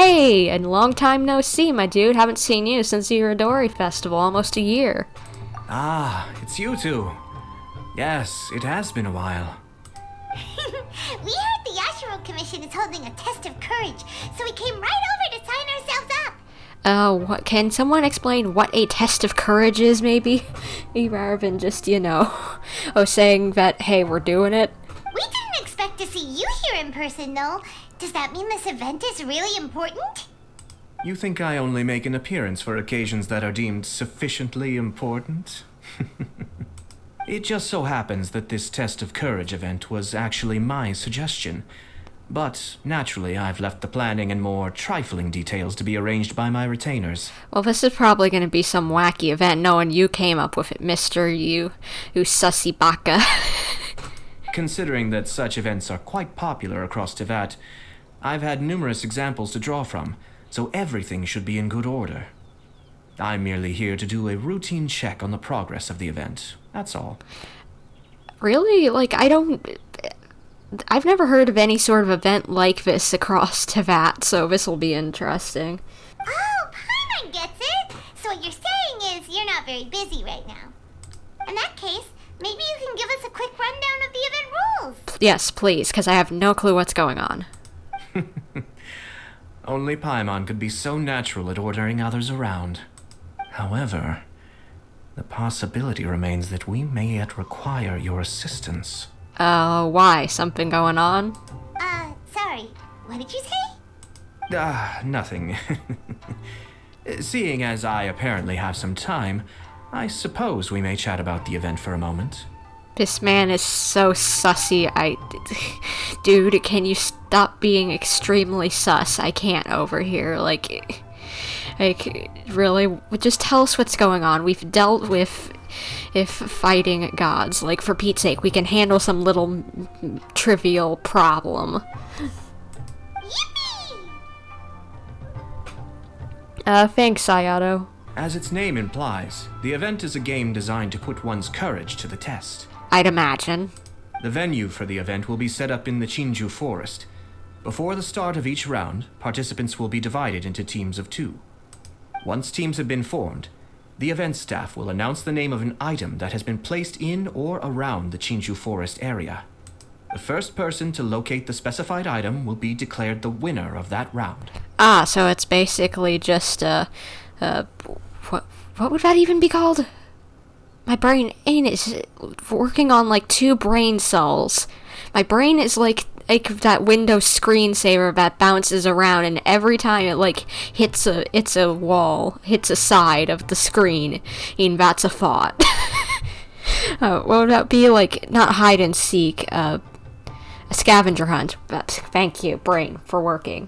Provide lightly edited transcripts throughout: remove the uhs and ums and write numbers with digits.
Hey, and long time no see, my dude. Haven't seen you since the Irodori Festival, almost a year. Ah, it's you two. Yes, it has been a while. We heard the Yashiro Commission is holding a test of courage, so we came right over to sign ourselves up. What, can someone explain what a test of courage is, maybe? Rather than just, saying that, hey, we're doing it. We didn't expect to see you here in person, though. Does that mean this event is really important? You think I only make an appearance for occasions that are deemed sufficiently important? It just so happens that this test of courage event was actually my suggestion. But, naturally, I've left the planning and more trifling details to be arranged by my retainers. Well, this is probably going to be some wacky event, knowing you came up with it, mister, you sussy baka. Considering that such events are quite popular across Teyvat, I've had numerous examples to draw from, so everything should be in good order. I'm merely here to do a routine check on the progress of the event, that's all. Really? I've never heard of any sort of event like this across Teyvat, so this will be interesting. Oh, Paimon gets it! So what you're saying is you're not very busy right now. In that case, maybe you can give us a quick rundown of the event rules. Yes, please, because I have no clue what's going on. Only Paimon could be so natural at ordering others around. However, the possibility remains that we may yet require your assistance. Why? Something going on? Sorry. What did you say? Nothing. Seeing as I apparently have some time, I suppose we may chat about the event for a moment. This man is so sussy. Dude, can you stop being extremely sus? I can't over here. Really? Just tell us what's going on. We've dealt with fighting gods. For Pete's sake, we can handle some little trivial problem. Yippee! Thanks, Sayato. As its name implies, the event is a game designed to put one's courage to the test. I'd imagine. The venue for the event will be set up in the Chinju Forest. Before the start of each round, participants will be divided into teams of 2. Once teams have been formed, the event staff will announce the name of an item that has been placed in or around the Chinju Forest area. The first person to locate the specified item will be declared the winner of that round. So it's basically just, what would that even be called? My brain is working on 2 brain cells. My brain is like that Windows screensaver that bounces around, and every time it hits a wall, hits a side of the screen, and that's a thought. What would that be? Not hide and seek, a scavenger hunt. But thank you, brain, for working.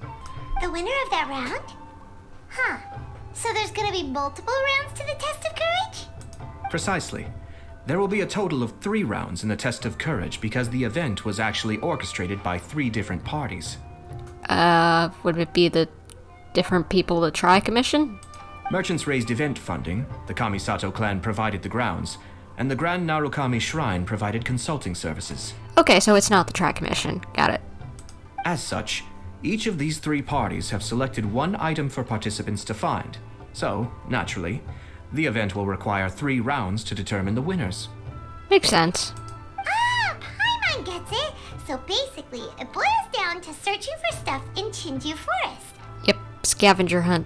The winner of that round? Huh. So there's gonna be multiple rounds to the test of courage? Precisely. There will be a total of 3 rounds in the test of courage because the event was actually orchestrated by 3 different parties. Would it be the different people the Tri-Commission? Merchants raised event funding, the Kamisato clan provided the grounds, and the Grand Narukami Shrine provided consulting services. Okay, so it's not the Tri-Commission. Got it. As such, each of these 3 parties have selected one item for participants to find. So, naturally, the event will require 3 rounds to determine the winners. Makes sense. Paimon gets it. So basically, it boils down to searching for stuff in Chinju Forest. Yep, scavenger hunt.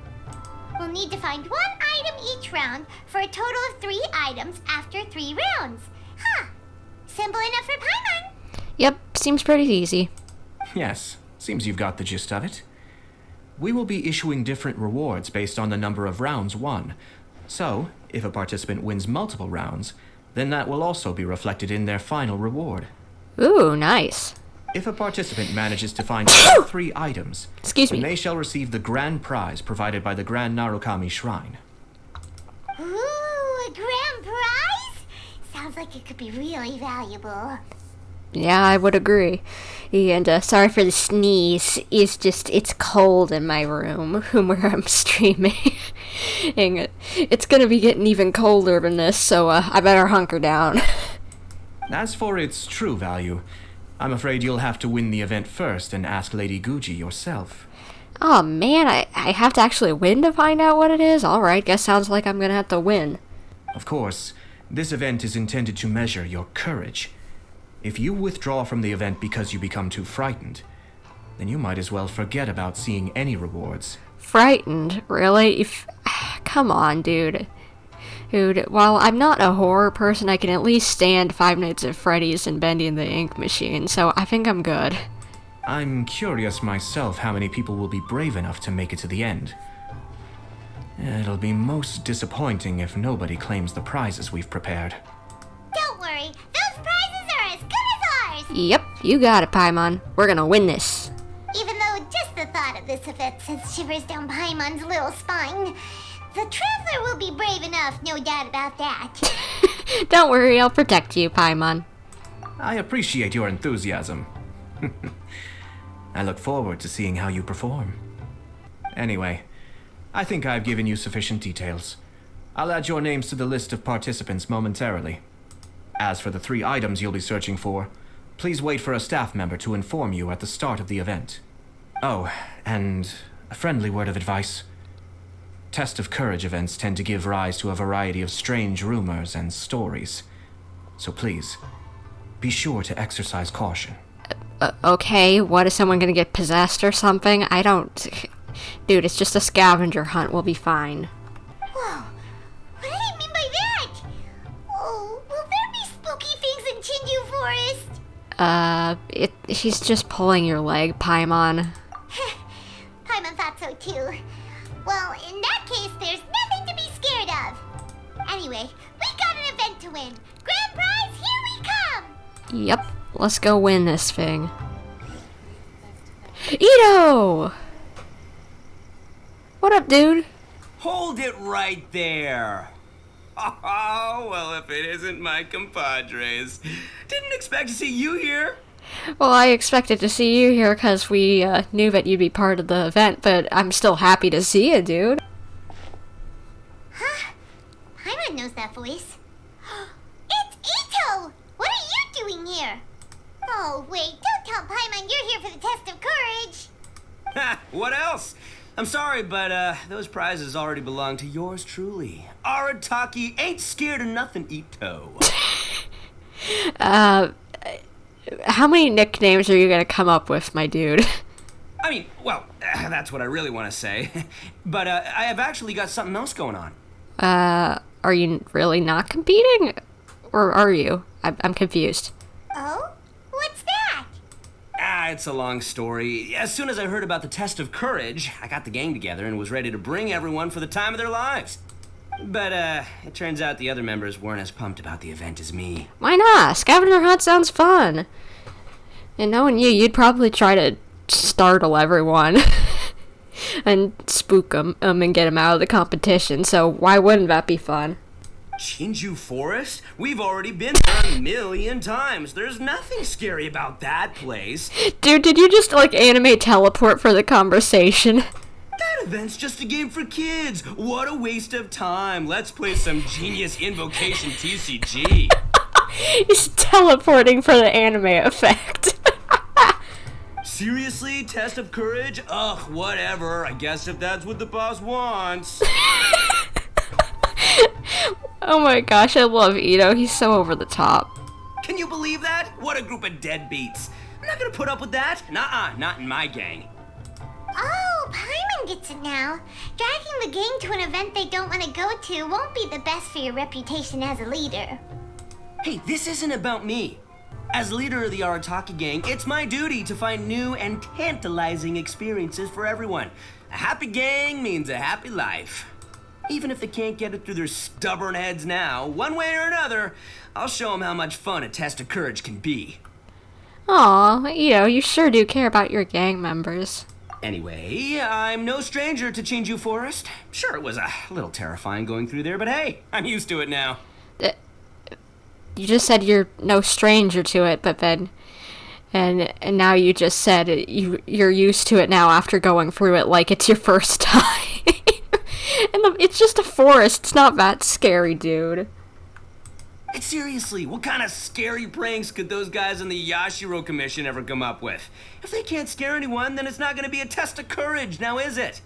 We'll need to find 1 item each round for a total of 3 items after 3 rounds. Huh. Simple enough for Paimon. Yep, seems pretty easy. Yes, seems you've got the gist of it. We will be issuing different rewards based on the number of rounds won. So, if a participant wins multiple rounds, then that will also be reflected in their final reward. Ooh, nice. If a participant manages to find all 3 items, Excuse me. then they shall receive the grand prize provided by the Grand Narukami Shrine. Ooh, a grand prize? Sounds like it could be really valuable. Yeah, I would agree. And sorry for the sneeze. It's cold in my room where I'm streaming. And it's gonna be getting even colder than this, so I better hunker down. As for its true value, I'm afraid you'll have to win the event first and ask Lady Guji yourself. Oh man, I have to actually win to find out what it is? Alright, guess sounds like I'm gonna have to win. Of course, this event is intended to measure your courage. If you withdraw from the event because you become too frightened, then you might as well forget about seeing any rewards. Frightened? Really? Come on, dude. Dude, while I'm not a horror person, I can at least stand Five Nights at Freddy's and Bendy and the Ink Machine, so I think I'm good. I'm curious myself how many people will be brave enough to make it to the end. It'll be most disappointing if nobody claims the prizes we've prepared. Don't worry, those prizes are as good as ours! Yep, you got it, Paimon. We're gonna win this. Even though just the thought of this event sends shivers down Paimon's little spine, the Traveler will be brave enough, no doubt about that. Don't worry, I'll protect you, Paimon. I appreciate your enthusiasm. I look forward to seeing how you perform. Anyway, I think I've given you sufficient details. I'll add your names to the list of participants momentarily. As for the 3 items you'll be searching for, please wait for a staff member to inform you at the start of the event. Oh, and a friendly word of advice. Test of Courage events tend to give rise to a variety of strange rumors and stories. So please, be sure to exercise caution. Okay, what, is someone gonna get possessed or something? I don't... Dude, it's just a scavenger hunt, we'll be fine. Whoa, what did he mean by that? Oh, will there be spooky things in Chinju Forest? He's just pulling your leg, Paimon. Paimon thought so too. Well, in that case, there's nothing to be scared of. Anyway, we got an event to win. Grand prize, here we come! Yep, let's go win this thing. Itto! What up, dude? Hold it right there. Oh, well, if it isn't my compadres. Didn't expect to see you here. Well, I expected to see you here because we knew that you'd be part of the event, but I'm still happy to see you, dude. Huh? Paimon knows that voice. It's Itto! What are you doing here? Oh, wait, don't tell Paimon you're here for the test of courage. Ha, what else? I'm sorry, but those prizes already belong to yours truly. Arataki ain't scared of nothing, Itto. How many nicknames are you gonna come up with, my dude? I mean, well, that's what I really want to say. But I have actually got something else going on. Are you really not competing? Or are you? I'm confused. Oh? What's that? It's a long story. As soon as I heard about the test of courage, I got the gang together and was ready to bring everyone for the time of their lives. But, it turns out the other members weren't as pumped about the event as me. Why not? Scavenger hunt sounds fun. And knowing you, you'd probably try to startle everyone. And spook them and get them out of the competition, so why wouldn't that be fun? Chinju Forest? We've already been there a million times. There's nothing scary about that place. Dude, did you just, anime teleport for the conversation? That event's just a game for kids. What a waste of time. Let's play some genius invocation TCG. He's teleporting for the anime effect. Seriously? Test of courage? Ugh, whatever. I guess if that's what the boss wants. Oh my gosh, I love Itto. He's so over the top. Can you believe that? What a group of deadbeats. I'm not gonna put up with that. Nuh-uh, not in my gang. Oh, Paimon gets it now. Dragging the gang to an event they don't want to go to won't be the best for your reputation as a leader. Hey, this isn't about me. As leader of the Arataki gang, it's my duty to find new and tantalizing experiences for everyone. A happy gang means a happy life. Even if they can't get it through their stubborn heads now, one way or another, I'll show them how much fun a test of courage can be. Aw, Itto, you sure do care about your gang members. Anyway, I'm no stranger to Chinju Forest. Sure, it was a little terrifying going through there, but hey, I'm used to it now. You just said you're no stranger to it, but then... And now you just said you're used to it now after going through it like it's your first time. And it's just a forest. It's not that scary, dude. Seriously, what kind of scary pranks could those guys in the Yashiro Commission ever come up with? If they can't scare anyone, then it's not gonna be a test of courage, now is it?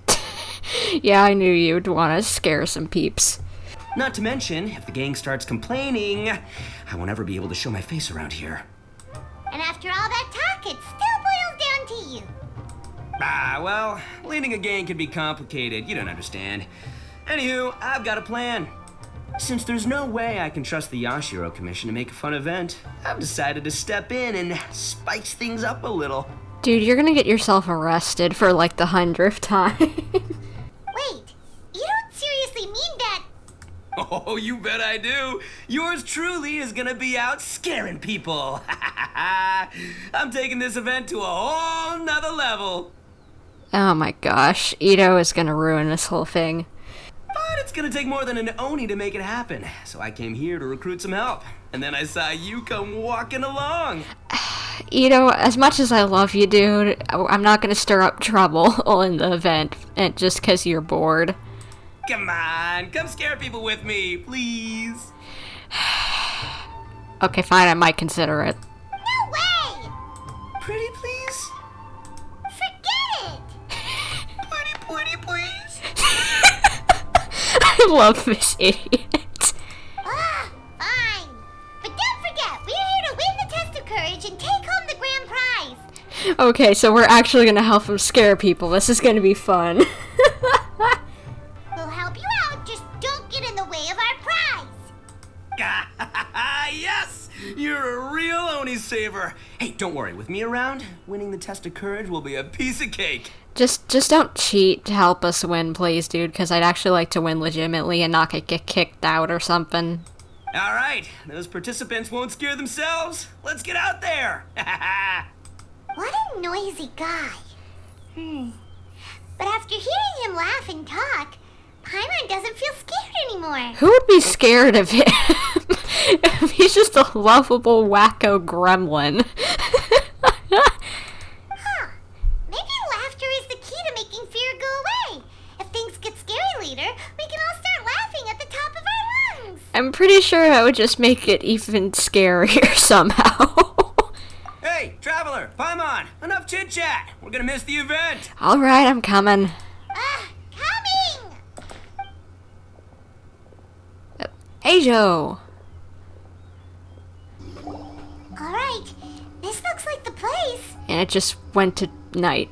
Yeah, I knew you'd want to scare some peeps. Not to mention, if the gang starts complaining, I won't ever be able to show my face around here. And after all that talk, it still boils down to you. Well, leading a gang can be complicated, you don't understand. Anywho, I've got a plan. Since there's no way I can trust the Yashiro Commission to make a fun event, I've decided to step in and spice things up a little. Dude, you're gonna get yourself arrested for like the 100th time. Wait, you don't seriously mean that? Oh, you bet I do. Yours truly is gonna be out scaring people. I'm taking this event to a whole nother level. Oh my gosh, Itto is gonna ruin this whole thing. But it's gonna take more than an Oni to make it happen. So I came here to recruit some help. And then I saw you come walking along. Itto, as much as I love you, dude, I'm not gonna stir up trouble in the event and just because you're bored. Come on, come scare people with me, please. Okay, fine, I might consider it. No way! Pretty please? Forget it! Pretty please? I love this idiot. Fine. But don't forget, we're here to win the test of courage and take home the grand prize. Okay, so we're actually gonna help him scare people. This is gonna be fun. We'll help you out, just don't get in the way of our prize. Yes! You're a real Oni saver. Hey, don't worry, with me around, winning the test of courage will be a piece of cake. Just don't cheat to help us win, please, dude, because I'd actually like to win legitimately and not get kicked out or something. All right, those participants won't scare themselves. Let's get out there. What a noisy guy. But after hearing him laugh and talk, Paimon doesn't feel scared anymore. Who would be scared of him? He's just a lovable wacko gremlin. Maybe laughter is the key to making fear go away. If things get scary later, we can all start laughing at the top of our lungs. I'm pretty sure that would just make it even scarier somehow. Hey, Traveler, Paimon, enough chit-chat. We're gonna miss the event. Alright, I'm coming. Coming! Heizou! Alright, this looks like the place. And it just went to night.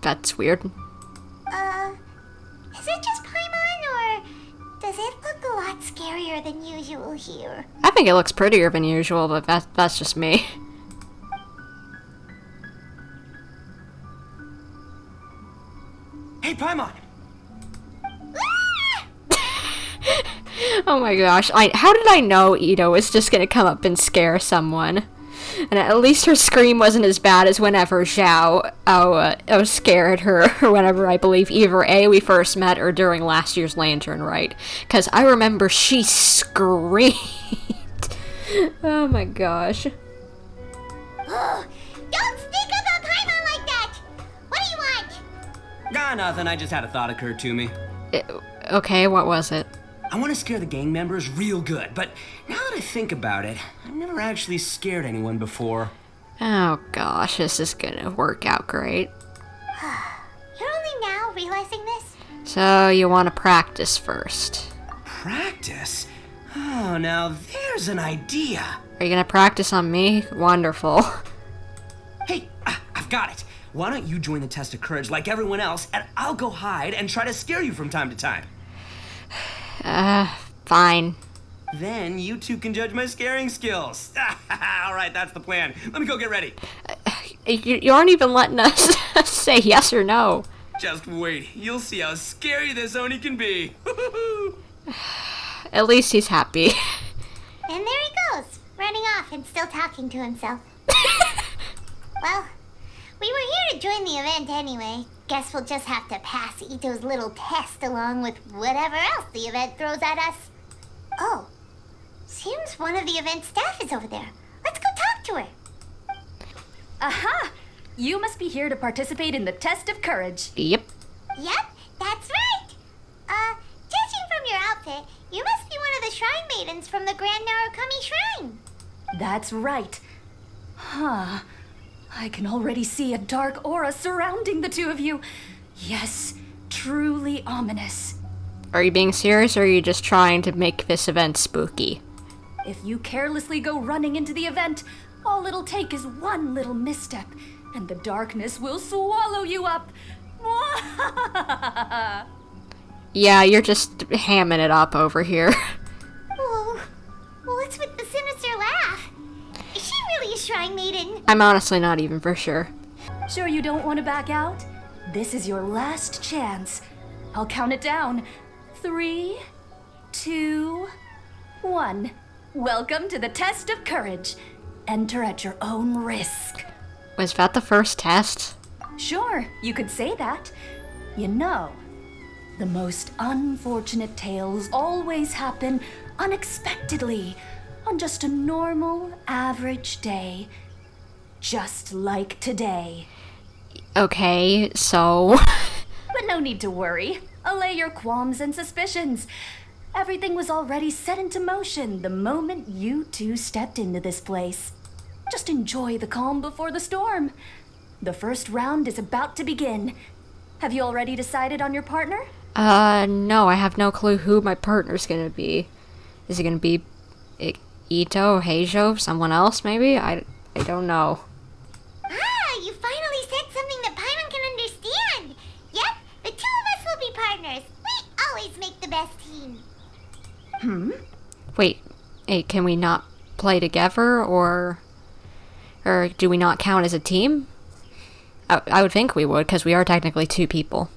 That's weird. Is it just Paimon, or does it look a lot scarier than usual here? I think it looks prettier than usual, but that's just me. Hey, Paimon. Oh my gosh, how did I know Itto was just gonna come up and scare someone? And at least her scream wasn't as bad as whenever Xiao scared her, or whenever I believe either A, we first met, or during last year's Lantern Rite. Because I remember she screamed. Oh my gosh. Don't speak about Paimon like that! What do you want? Nothing. I just had a thought occur to me. Okay, what was it? I want to scare the gang members real good, but now that I think about it, I've never actually scared anyone before. Oh gosh, this is gonna work out great. You're only now realizing this? So, you want to practice first. Practice? Oh, now there's an idea. Are you gonna practice on me? Wonderful. Hey, I've got it. Why don't you join the test of courage like everyone else, and I'll go hide and try to scare you from time to time. Fine. Then you two can judge my scaring skills. All right, that's the plan. Let me go get ready. You aren't even letting us say yes or no. Just wait. You'll see how scary this Oni can be. At least he's happy. And there he goes, running off and still talking to himself. Well, we were here to join the event anyway. Guess we'll just have to pass Itto's little test along with whatever else the event throws at us. Oh, seems one of the event staff is over there. Let's go talk to her. Aha! You must be here to participate in the test of courage. Yep. Yep, that's right. Judging from your outfit, you must be one of the shrine maidens from the Grand Narukami Shrine. That's right. Huh. I can already see a dark aura surrounding the two of you. Yes, truly ominous. Are you being serious, or are you just trying to make this event spooky? If you carelessly go running into the event, all it'll take is one little misstep, and the darkness will swallow you up. Yeah, you're just hamming it up over here. Whoa. What's with the sinister laugh? Is she really a shrine maiden? I'm honestly not even for sure. Sure you don't want to back out? This is your last chance. I'll count it down. 3, 2, 1. Welcome to the test of courage. Enter at your own risk. Was that the first test? Sure, you could say that. You know, the most unfortunate tales always happen unexpectedly on just a normal, average day. Just like today. Okay, so... But no need to worry. Allay your qualms and suspicions. Everything was already set into motion the moment you two stepped into this place. Just enjoy the calm before the storm. The first round is about to begin. Have you already decided on your partner? No, I have no clue who my partner's gonna be. Is it gonna be Itto, Heizou, someone else maybe? I don't know. Ah, you finally said something that Paimon can understand. Yep, the two of us will be partners. We always make the best team. Wait, hey, can we not play together, or do we not count as a team? I would think we would, because we are technically two people.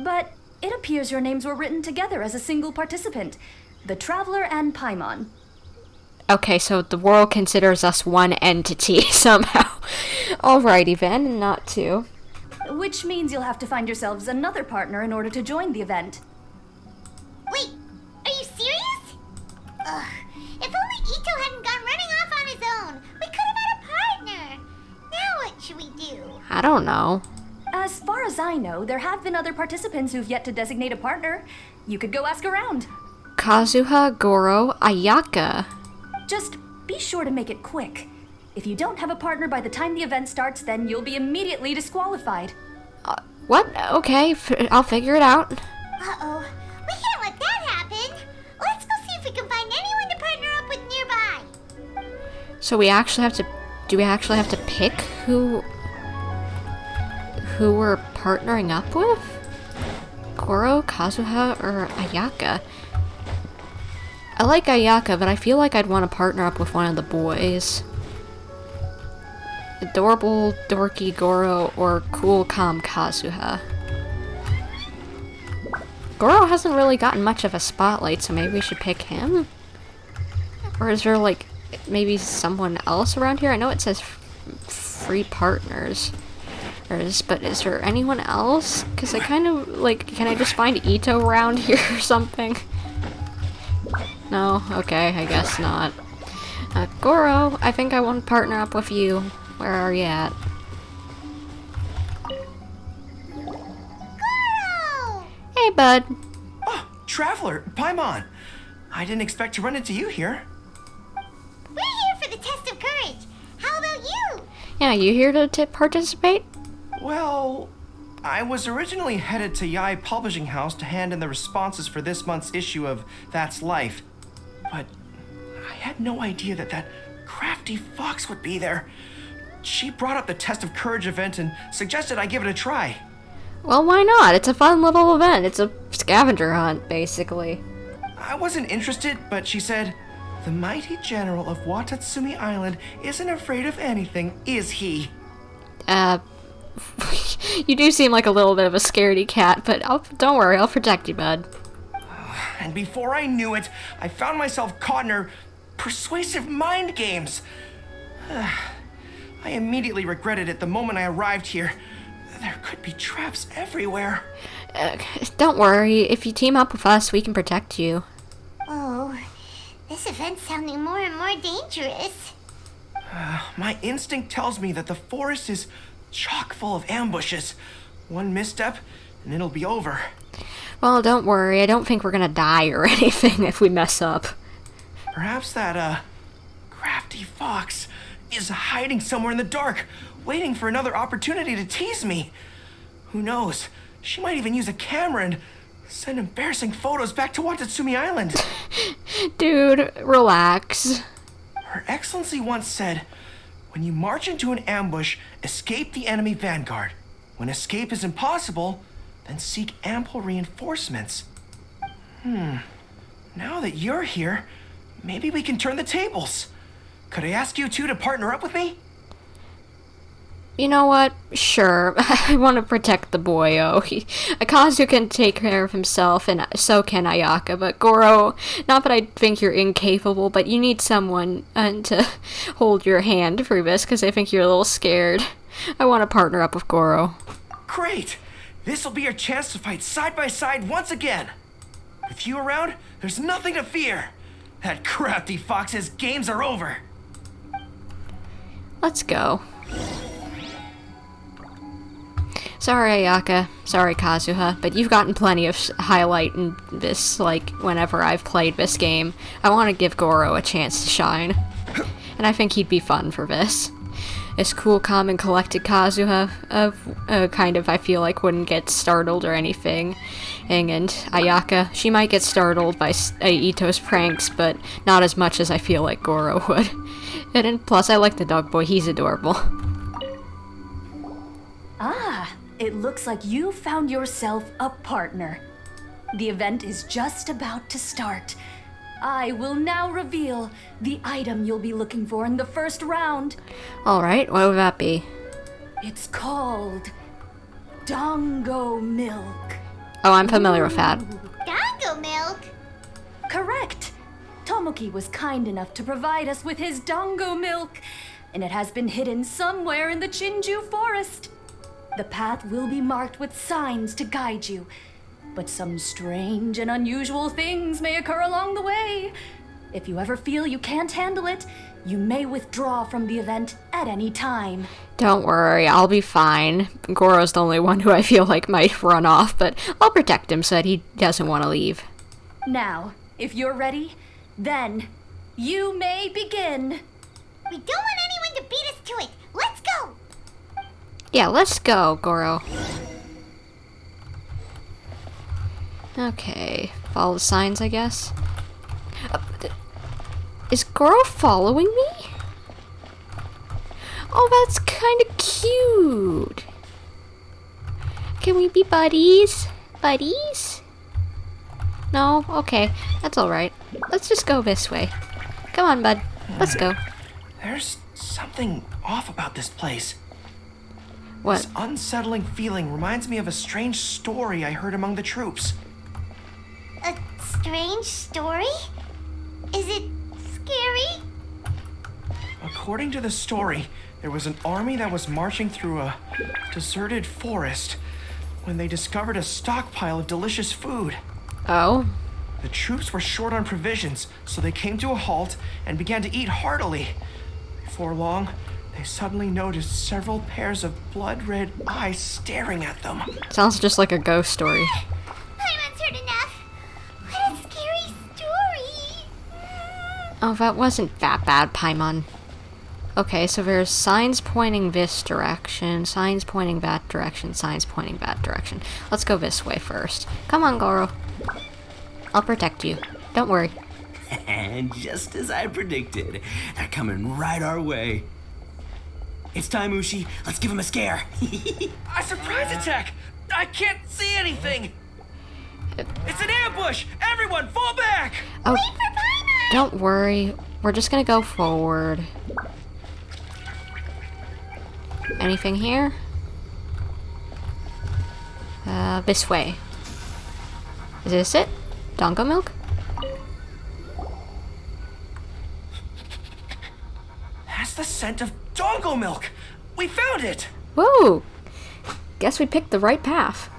But it appears your names were written together as a single participant. The Traveler and Paimon. Okay, so the world considers us one entity somehow. Alrighty then, not two. Which means you'll have to find yourselves another partner in order to join the event. Wait, are you serious? Ugh, if only Itto hadn't gone running off on his own. We could have had a partner. Now what should we do? I don't know. As far as I know, there have been other participants who've yet to designate a partner. You could go ask around. Kazuha, Gorou, Ayaka. Just be sure to make it quick. If you don't have a partner by the time the event starts, then you'll be immediately disqualified. What? Okay, I'll figure it out. Uh-oh, we can't let that happen. Let's go see if we can find anyone to partner up with nearby. So we actually have to... Do we actually have to pick who we're partnering up with? Gorou, Kazuha, or Ayaka? I like Ayaka, but I feel like I'd want to partner up with one of the boys. Adorable, dorky Gorou, or cool, calm Kazuha. Gorou hasn't really gotten much of a spotlight, so maybe we should pick him? Or is there, like, maybe someone else around here? I know it says free partners. But is there anyone else? Because I kind of, like, can I just find Itto around here or something? No? Okay, I guess not. Gorou, I think I want to partner up with you. Where are you at? Gorou! Hey, bud. Oh, Traveler, Paimon. I didn't expect to run into you here. We're here for the test of courage. How about you? Yeah, you here to participate? Well, I was originally headed to Yai Publishing House to hand in the responses for this month's issue of That's Life. But I had no idea that crafty fox would be there. She brought up the Test of Courage event and suggested I give it a try. Well, why not? It's a fun little event. It's a scavenger hunt, basically. I wasn't interested, but she said, "The mighty general of Watatsumi Island isn't afraid of anything, is he?" You do seem like a little bit of a scaredy cat, but don't worry, I'll protect you, bud. And before I knew it, I found myself caught in her persuasive mind games. I immediately regretted it the moment I arrived here. There could be traps everywhere. Don't worry, if you team up with us, we can protect you. Oh, this event's sounding more and more dangerous. My instinct tells me that the forest is chock full of ambushes. One misstep, and it'll be over. Well, don't worry, I don't think we're gonna die or anything if we mess up. Perhaps that, crafty fox is hiding somewhere in the dark, waiting for another opportunity to tease me. Who knows? She might even use a camera and send embarrassing photos back to Watatsumi Island. Dude, relax. Her Excellency once said, when you march into an ambush, escape the enemy vanguard. When escape is impossible, then seek ample reinforcements. Now that you're here, maybe we can turn the tables. Could I ask you two to partner up with me? You know what? Sure. I want to protect the boyo. Akazu can take care of himself, and so can Ayaka, but Gorou, not that I think you're incapable, but you need someone to hold your through this, because I think you're a little scared. I want to partner up with Gorou. Great! This'll be your chance to fight side by side once again. With you around, there's nothing to fear. That crafty fox's games are over. Let's go. Sorry, Ayaka. Sorry, Kazuha, but you've gotten plenty of highlight in this, like, whenever I've played this game. I want to give Gorou a chance to shine. And I think he'd be fun for this. This cool, calm, and collected Kazuha, kind of, I feel like, wouldn't get startled or anything. And Ayaka, she might get startled by Itto's pranks, but not as much as I feel like Gorou would. And plus, I like the dog boy, he's adorable. Ah, it looks like you found yourself a partner. The event is just about to start. I will now reveal the item you'll be looking for in the first round. Alright, what would that be? It's called Dango Milk. Oh, I'm familiar with that. Dango milk? Correct. Tomoki was kind enough to provide us with his Dango Milk, and it has been hidden somewhere in the Chinju forest. The path will be marked with signs to guide you, but some strange and unusual things may occur along the way. If you ever feel you can't handle it, you may withdraw from the event at any time. Don't worry, I'll be fine. Gorou's the only one who I feel like might run off, but I'll protect him so that he doesn't want to leave. Now, if you're ready, then you may begin. We don't want anyone to beat us to it. Let's go! Yeah, let's go, Gorou. Okay, follow the signs, I guess. Is Gorou following me? Oh, that's kind of cute. Can we be buddies? Buddies? No? Okay, that's alright. Let's just go this way. Come on, bud. Let's go. There's something off about this place. What? This unsettling feeling reminds me of a strange story I heard among the troops. A strange story? Is it scary? According to the story, there was an army that was marching through a deserted forest when they discovered a stockpile of delicious food. Oh? The troops were short on provisions, so they came to a halt and began to eat heartily. Before long, they suddenly noticed several pairs of blood-red eyes staring at them. Sounds just like a ghost story. Paimon's heard enough. What a scary story. Oh, that wasn't that bad, Paimon. Okay, so there's signs pointing this direction, signs pointing that direction, signs pointing that direction. Let's go this way first. Come on, Gorou. I'll protect you. Don't worry. And just as I predicted, they're coming right our way. It's time, Ushi. Let's give him a scare. A surprise attack! I can't see anything! It's an ambush! Everyone, fall back! Oh, Wait for Paimon! don't worry. We're just gonna go forward. Anything here? This way. Is this it? Dango milk? That's the scent of Dango milk! We found it! Whoa! Guess we picked the right path.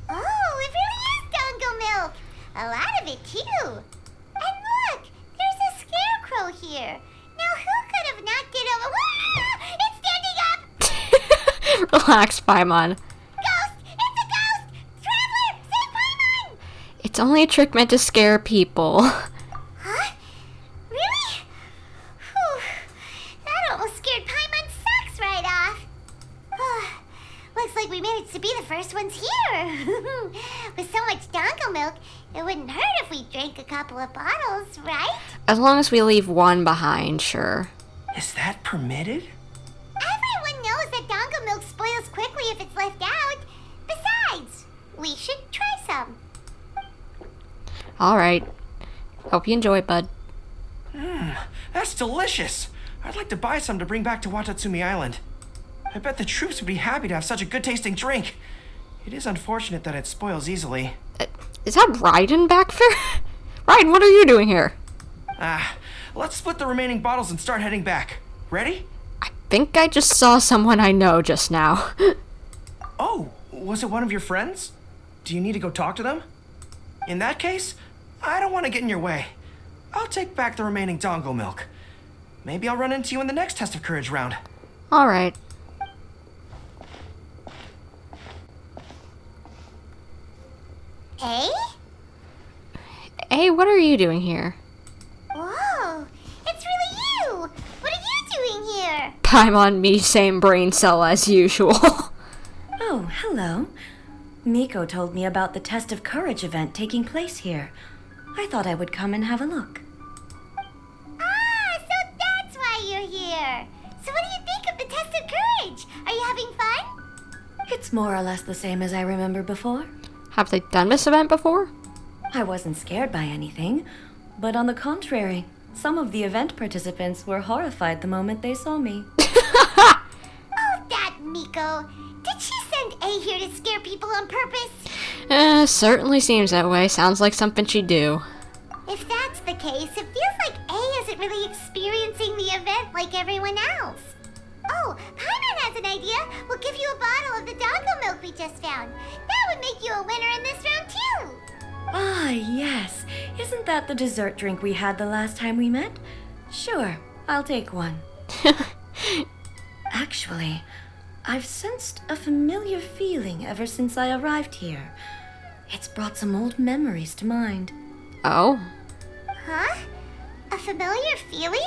Oh, it really is Dango milk. A lot of it, too. And look, there's a scarecrow here. Now, who could have knocked it over? Ah! It's standing up! Relax, Paimon. Ghost! It's a ghost! Traveler! Save Paimon! It's only a trick meant to scare people. Huh? everyone's here. With so much dongo milk, it wouldn't hurt if we drank a couple of bottles, right? As long as we leave one behind, sure. Is that permitted? Everyone knows that dongo milk spoils quickly if it's left out. Besides, we should try some. Alright. Hope you enjoy, bud. That's delicious. I'd like to buy some to bring back to Watatsumi Island. I bet the troops would be happy to have such a good-tasting drink. It is unfortunate that it spoils easily. Is that Raiden back there? Raiden, what are you doing here? Let's split the remaining bottles and start heading back. Ready? I think I just saw someone I know just now. Oh, was it one of your friends? Do you need to go talk to them? In that case, I don't want to get in your way. I'll take back the remaining dongo milk. Maybe I'll run into you in the next test of courage round. Alright. Eh? Hey, what are you doing here? Whoa, it's really you! What are you doing here? I'm on me, same brain cell as usual. Oh, hello. Miko told me about the Test of Courage event taking place here. I thought I would come and have a look. Ah, so that's why you're here. So what do you think of the Test of Courage? Are you having fun? It's more or less the same as I remember before. Have they done this event before? I wasn't scared by anything, but on the contrary, some of the event participants were horrified the moment they saw me. Oh, that Miko. Did she send A here to scare people on purpose? Certainly seems that way. Sounds like something she'd do. If that's the case, it feels like A isn't really experiencing the event like everyone else. Oh, Paimon has an idea. We'll give you a bottle of the dongo milk we just found. That would make you a winner in this round, too. Ah, yes. Isn't that the dessert drink we had the last time we met? Sure, I'll take one. Actually, I've sensed a familiar feeling ever since I arrived here. It's brought some old memories to mind. Oh? Huh? A familiar feeling?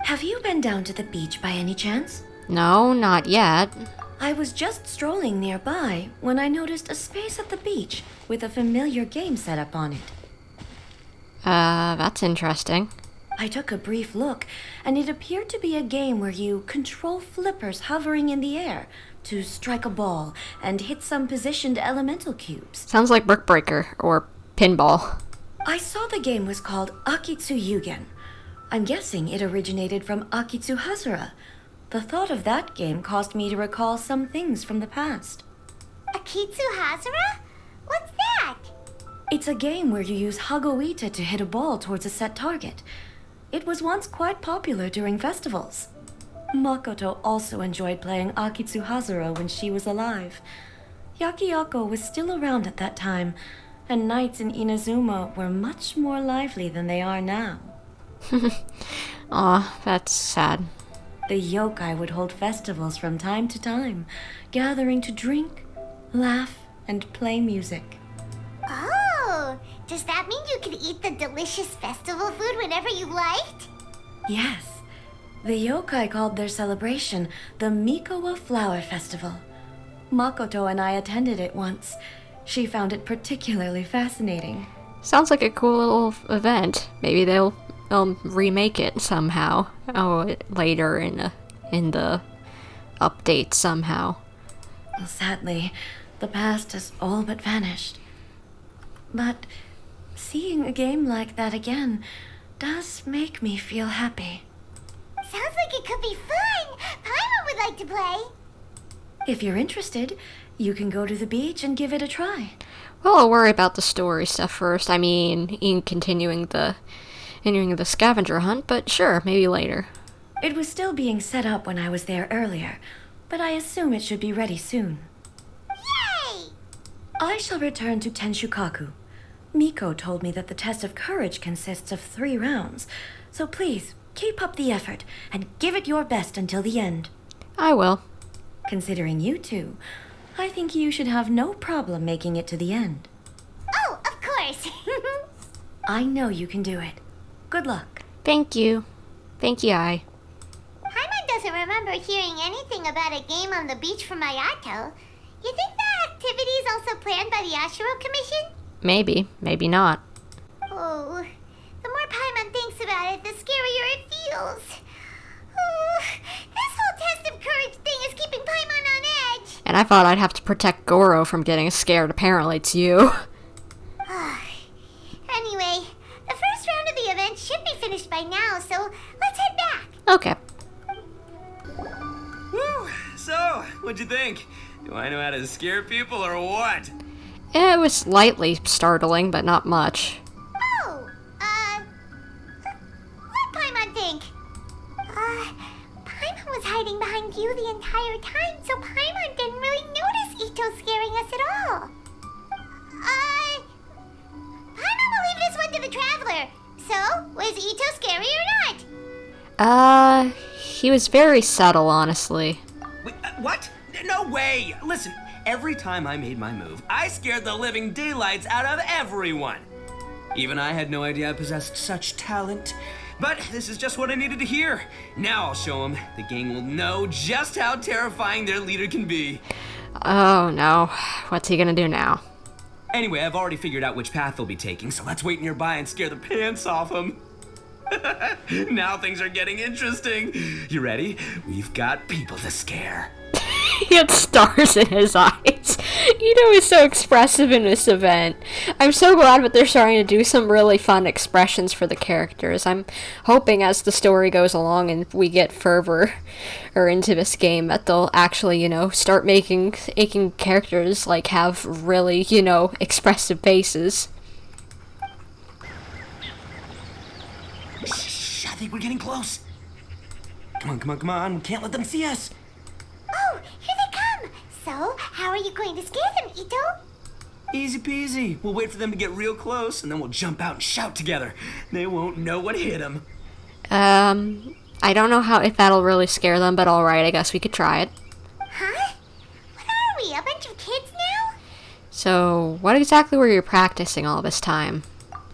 Have you been down to the beach by any chance? No, not yet. I was just strolling nearby when I noticed a space at the beach with a familiar game set up on it. That's interesting. I took a brief look, and it appeared to be a game where you control flippers hovering in the air to strike a ball and hit some positioned elemental cubes. Sounds like Brick Breaker or Pinball. I saw the game was called Akitsu Yugen. I'm guessing it originated from Akitsu Hazura. The thought of that game caused me to recall some things from the past. Akitsu Hazura? What's that? It's a game where you use Hagoita to hit a ball towards a set target. It was once quite popular during festivals. Makoto also enjoyed playing Akitsu Hazura when she was alive. Yakiako was still around at that time, and nights in Inazuma were much more lively than they are now. Aw, that's sad. The yokai would hold festivals from time to time, gathering to drink, laugh, and play music. Oh, does that mean you could eat the delicious festival food whenever you liked? Yes. The yokai called their celebration the Mikowa Flower Festival. Makoto and I attended it once. She found it particularly fascinating. Sounds like a cool little event. Maybe they'll remake it somehow. Oh, later in the update somehow. Sadly, the past has all but vanished. But seeing a game like that again does make me feel happy. Sounds like it could be fun. Paimon would like to play. If you're interested, you can go to the beach and give it a try. Well, I'll worry about the story stuff first. I mean, in continuing the scavenger hunt, but sure, maybe later. It was still being set up when I was there earlier, but I assume it should be ready soon. Yay! I shall return to Tenshukaku. Miko told me that the test of courage consists of 3 rounds, so please keep up the effort and give it your best until the end. I will. Considering you two, I think you should have no problem making it to the end. Oh, of course. I know you can do it. Good luck. Thank you. Thank you, I. Paimon doesn't remember hearing anything about a game on the beach from Ayato. You think the activities also planned by the Yashiro Commission? Maybe, maybe not. Oh, the more Paimon thinks about it, the scarier it feels. Oh, this whole test of courage thing is keeping Paimon on edge. And I thought I'd have to protect Gorou from getting scared. Apparently it's you. Anyway, the first round of the event should be finished by now, so let's head back. Okay. Woo! So, what'd you think? Do I know how to scare people or what? It was slightly startling, but not much. Oh, what Paimon think? Paimon was hiding behind you the entire time, so Paimon didn't really notice Itto scaring us at all. Paimon will leave this one to the Traveler. So, was Itto scary or not? He was very subtle, honestly. Wait, what? No way! Listen, every time I made my move, I scared the living daylights out of everyone. Even I had no idea I possessed such talent. But this is just what I needed to hear. Now I'll show them. The gang will know just how terrifying their leader can be. Oh no, what's he gonna do now? Anyway, I've already figured out which path they'll be taking, so let's wait nearby and scare the pants off them. Now things are getting interesting. You ready? We've got people to scare. He had stars in his eyes. Itto is so expressive in this event. I'm so glad that they're starting to do some really fun expressions for the characters. I'm hoping as the story goes along and we get further into this game that they'll actually, start making characters like have really, expressive faces. Shh, I think we're getting close. Come on. We can't let them see us. Oh, here they come. So, how are you going to scare them, Itto? Easy peasy. We'll wait for them to get real close, and then we'll jump out and shout together. They won't know what hit them. I don't know if that'll really scare them, but alright, I guess we could try it. Huh? What are we, a bunch of kids now? So, what exactly were you practicing all this time?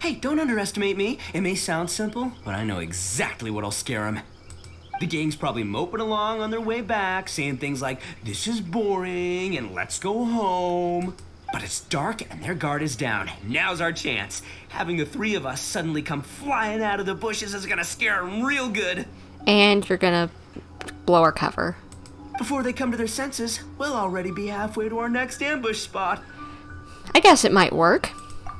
Hey, don't underestimate me. It may sound simple, but I know exactly what'll scare them. The gang's probably moping along on their way back, saying things like, "This is boring," and "Let's go home." But it's dark and their guard is down. Now's our chance. Having the three of us suddenly come flying out of the bushes is gonna scare them real good. And you're gonna blow our cover. Before they come to their senses, we'll already be halfway to our next ambush spot. I guess it might work.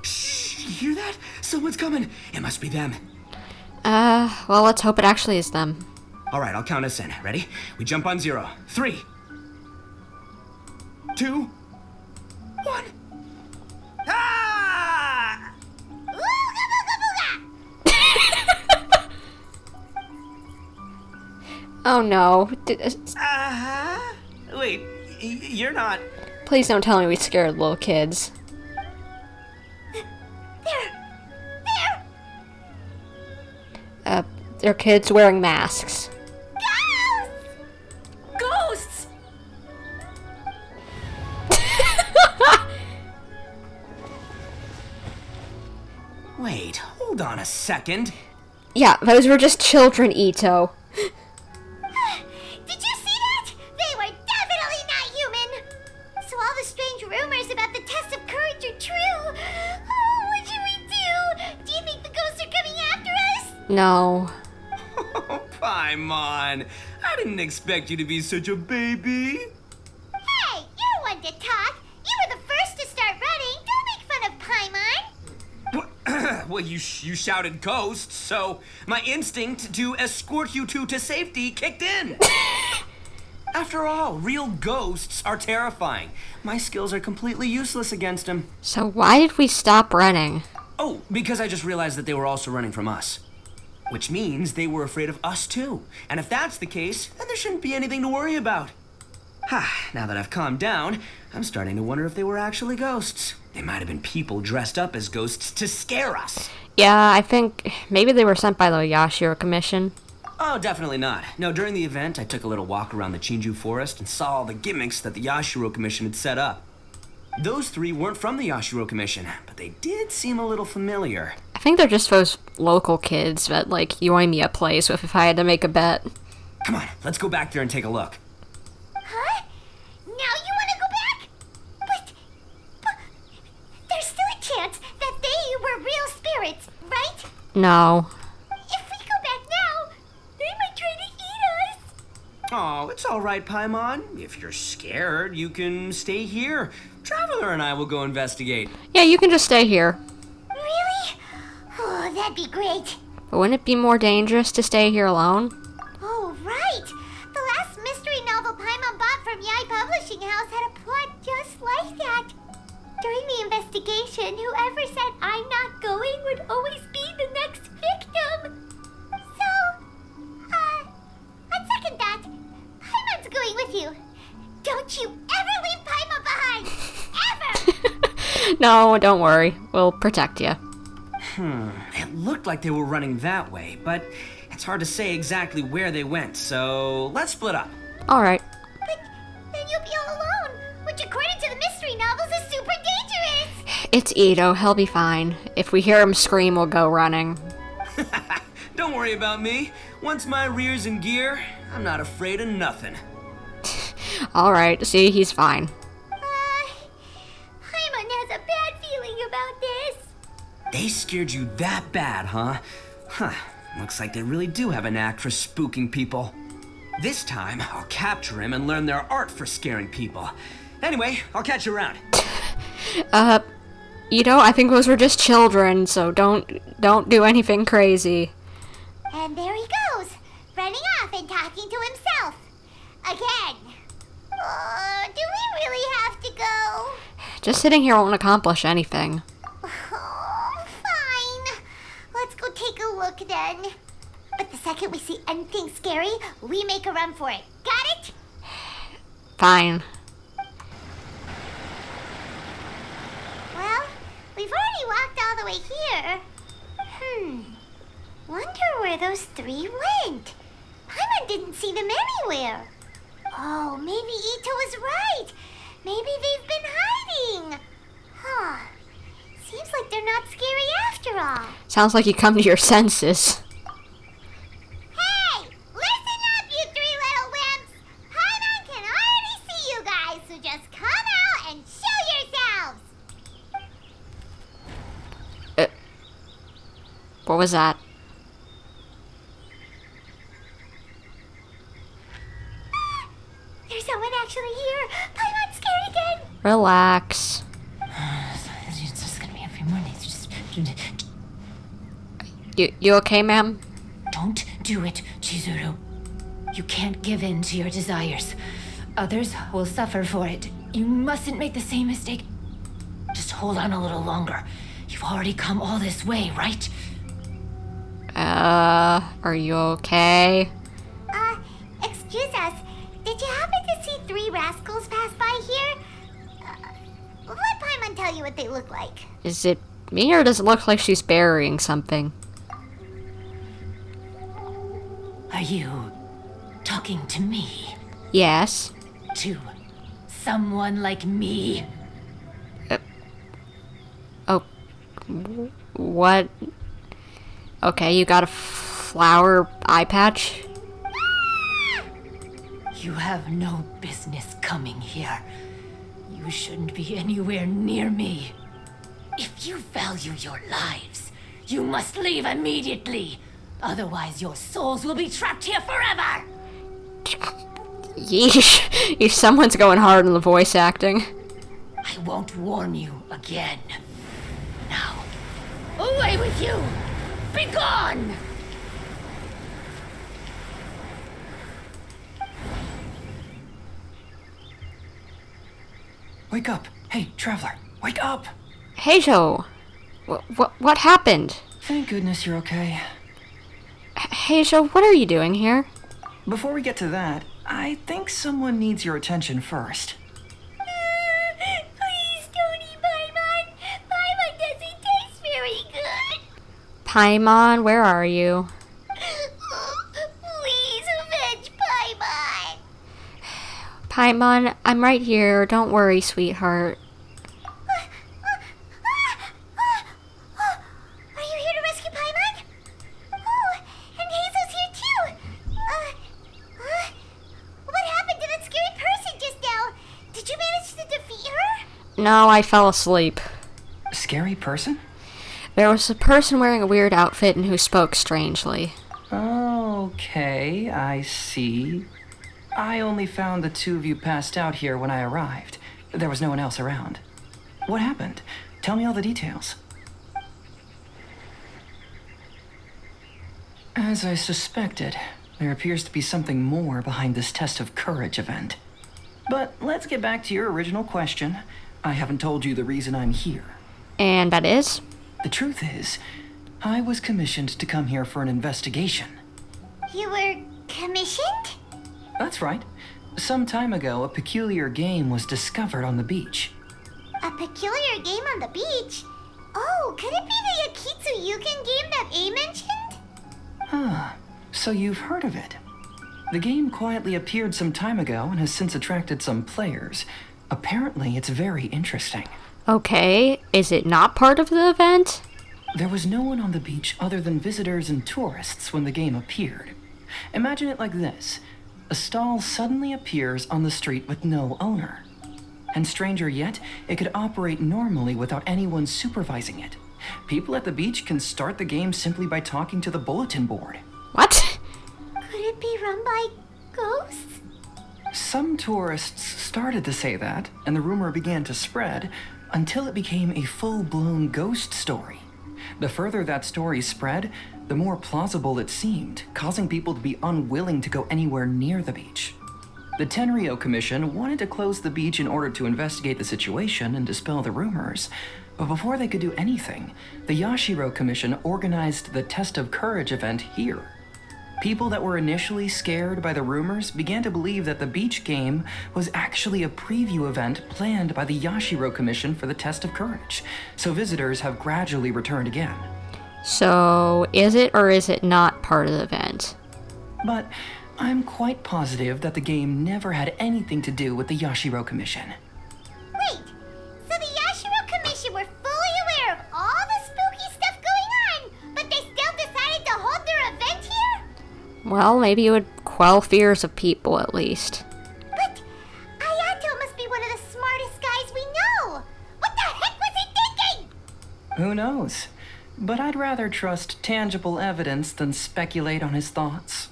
Shh, you hear that? Someone's coming. It must be them. Well, let's hope it actually is them. All right, I'll count us in. Ready? We jump on 0. 3, 2, 1. Ah! Ooga booga booga! Oh no. Wait, you're not... Please don't tell me we scared little kids. They're kids wearing masks. Ghosts! Wait, hold on a second. Yeah, those were just children, Itto. Did you see that? They were definitely not human. So all the strange rumors about the test of courage are true. Oh, what should we do? Do you think the ghosts are coming after us? No. Oh, Paimon. I didn't expect you to be such a baby. Hey, you're one to talk. You were the first to start running. Don't make fun of Paimon. Well, you shouted ghosts, so my instinct to escort you two to safety kicked in. After all, real ghosts are terrifying. My skills are completely useless against them. So why did we stop running? Oh, because I just realized that they were also running from us. Which means they were afraid of us too. And if that's the case, then there shouldn't be anything to worry about. Now that I've calmed down, I'm starting to wonder if they were actually ghosts. They might have been people dressed up as ghosts to scare us. Yeah, I think maybe they were sent by the Yashiro Commission. Oh, definitely not. No, during the event, I took a little walk around the Chinju forest and saw all the gimmicks that the Yashiro Commission had set up. Those three weren't from the Yashiro Commission, but they did seem a little familiar. I think they're just those local kids that, Yoimiya plays with if I had to make a bet. Come on, let's go back there and take a look. Huh? Now you want to go back? But No. If we go back now, they might try to eat us. Oh, it's all right, Paimon. If you're scared, you can stay here. Traveler and I will go investigate. Yeah, you can just stay here. Really? Oh, that'd be great. But wouldn't it be more dangerous to stay here alone? Oh, right. The last mystery novel Paimon bought from Yai Publishing House had a plot just like that. During the investigation, whoever said I'm not going would always be the next victim. So, on second thought, Paimon's going with you. Don't you ever leave Paimon behind! Ever! No, don't worry. We'll protect you. It looked like they were running that way, but it's hard to say exactly where they went, so let's split up. Alright. But then you'll be all alone, which according to the mystery novels is super dangerous! It's Itto. He'll be fine. If we hear him scream, we'll go running. Don't worry about me. Once my rear's in gear, I'm not afraid of nothing. Alright, see, he's fine. Paimon has a bad feeling about this. They scared you that bad, huh? Huh. Looks like they really do have a knack for spooking people. This time, I'll capture him and learn their art for scaring people. Anyway, I'll catch you around. Itto, I think those were just children, so don't do anything crazy. And there he goes, running off and talking to himself. Again. Do we really have to go? Just sitting here won't accomplish anything. Oh, fine. Let's go take a look then. But the second we see anything scary, we make a run for it. Got it? Fine. Well, we've already walked all the way here. Wonder where those three went. Paimon didn't see them anywhere. Oh, maybe Itto was right. Maybe they've been hiding. Huh. Seems like they're not scary after all. Sounds like you come to your senses. Hey! Listen up, you three little wimps! Paimon can already see you guys, so just come out and show yourselves! What was that? There's someone actually here! Paimon's scared again! Relax. It's just gonna be a few more days. Just You okay, ma'am? don't do it, Chizuru. You can't give in to your desires. Others will suffer for it. You mustn't make the same mistake. Just hold on a little longer. You've already come all this way, right? Are you okay? Excuse us. Did you happen to see three rascals pass by here? Let Paimon tell you what they look like. Is it me or does it look like she's burying something? Are you talking to me? Yes. To someone like me? Oh. What? Okay, you got a flower eye patch? You have no business coming here. You shouldn't be anywhere near me. If you value your lives, you must leave immediately. Otherwise, your souls will be trapped here forever. Yeesh. Someone's going hard on the voice acting. I won't warn you again. Now, away with you! Be gone! Wake up. Hey, traveler, wake up. Heizou. What happened? Thank goodness you're okay. Heizou, what are you doing here? Before we get to that, I think someone needs your attention first. Please don't eat Paimon. Paimon doesn't taste very good. Paimon, where are you? Please avenge Paimon. Paimon, I'm right here. Don't worry, sweetheart. Are you here to rescue Paimon? Oh, and Heizou's here too. What happened to that scary person just now? Did you manage to defeat her? No, I fell asleep. Scary person? There was a person wearing a weird outfit and who spoke strangely. Okay, I see. I only found the two of you passed out here when I arrived. There was no one else around. What happened? Tell me all the details. As I suspected, there appears to be something more behind this test of courage event. But let's get back to your original question. I haven't told you the reason I'm here. And that is? The truth is, I was commissioned to come here for an investigation. You were commissioned? That's right. Some time ago, a peculiar game was discovered on the beach. A peculiar game on the beach? Oh, could it be the Akitsu Yugen game that A mentioned? So you've heard of it. The game quietly appeared some time ago and has since attracted some players. Apparently, it's very interesting. Okay, is it not part of the event? There was no one on the beach other than visitors and tourists when the game appeared. Imagine it like this. A stall suddenly appears on the street with no owner. And stranger yet, it could operate normally without anyone supervising it. People at the beach can start the game simply by talking to the bulletin board. What? Could it be run by ghosts? Some tourists started to say that, and the rumor began to spread, until it became a full-blown ghost story. The further that story spread, the more plausible it seemed, causing people to be unwilling to go anywhere near the beach. The Tenryo Commission wanted to close the beach in order to investigate the situation and dispel the rumors, but before they could do anything, the Yashiro Commission organized the Test of Courage event here. People that were initially scared by the rumors began to believe that the beach game was actually a preview event planned by the Yashiro Commission for the Test of Courage, so visitors have gradually returned again. So, is it or is it not part of the event? But I'm quite positive that the game never had anything to do with the Yashiro Commission. Wait, so the Yashiro Commission were fully aware of all the spooky stuff going on, but they still decided to hold their event here? Well, maybe it would quell fears of people at least. But Ayato must be one of the smartest guys we know. What the heck was he thinking? Who knows? But I'd rather trust tangible evidence than speculate on his thoughts.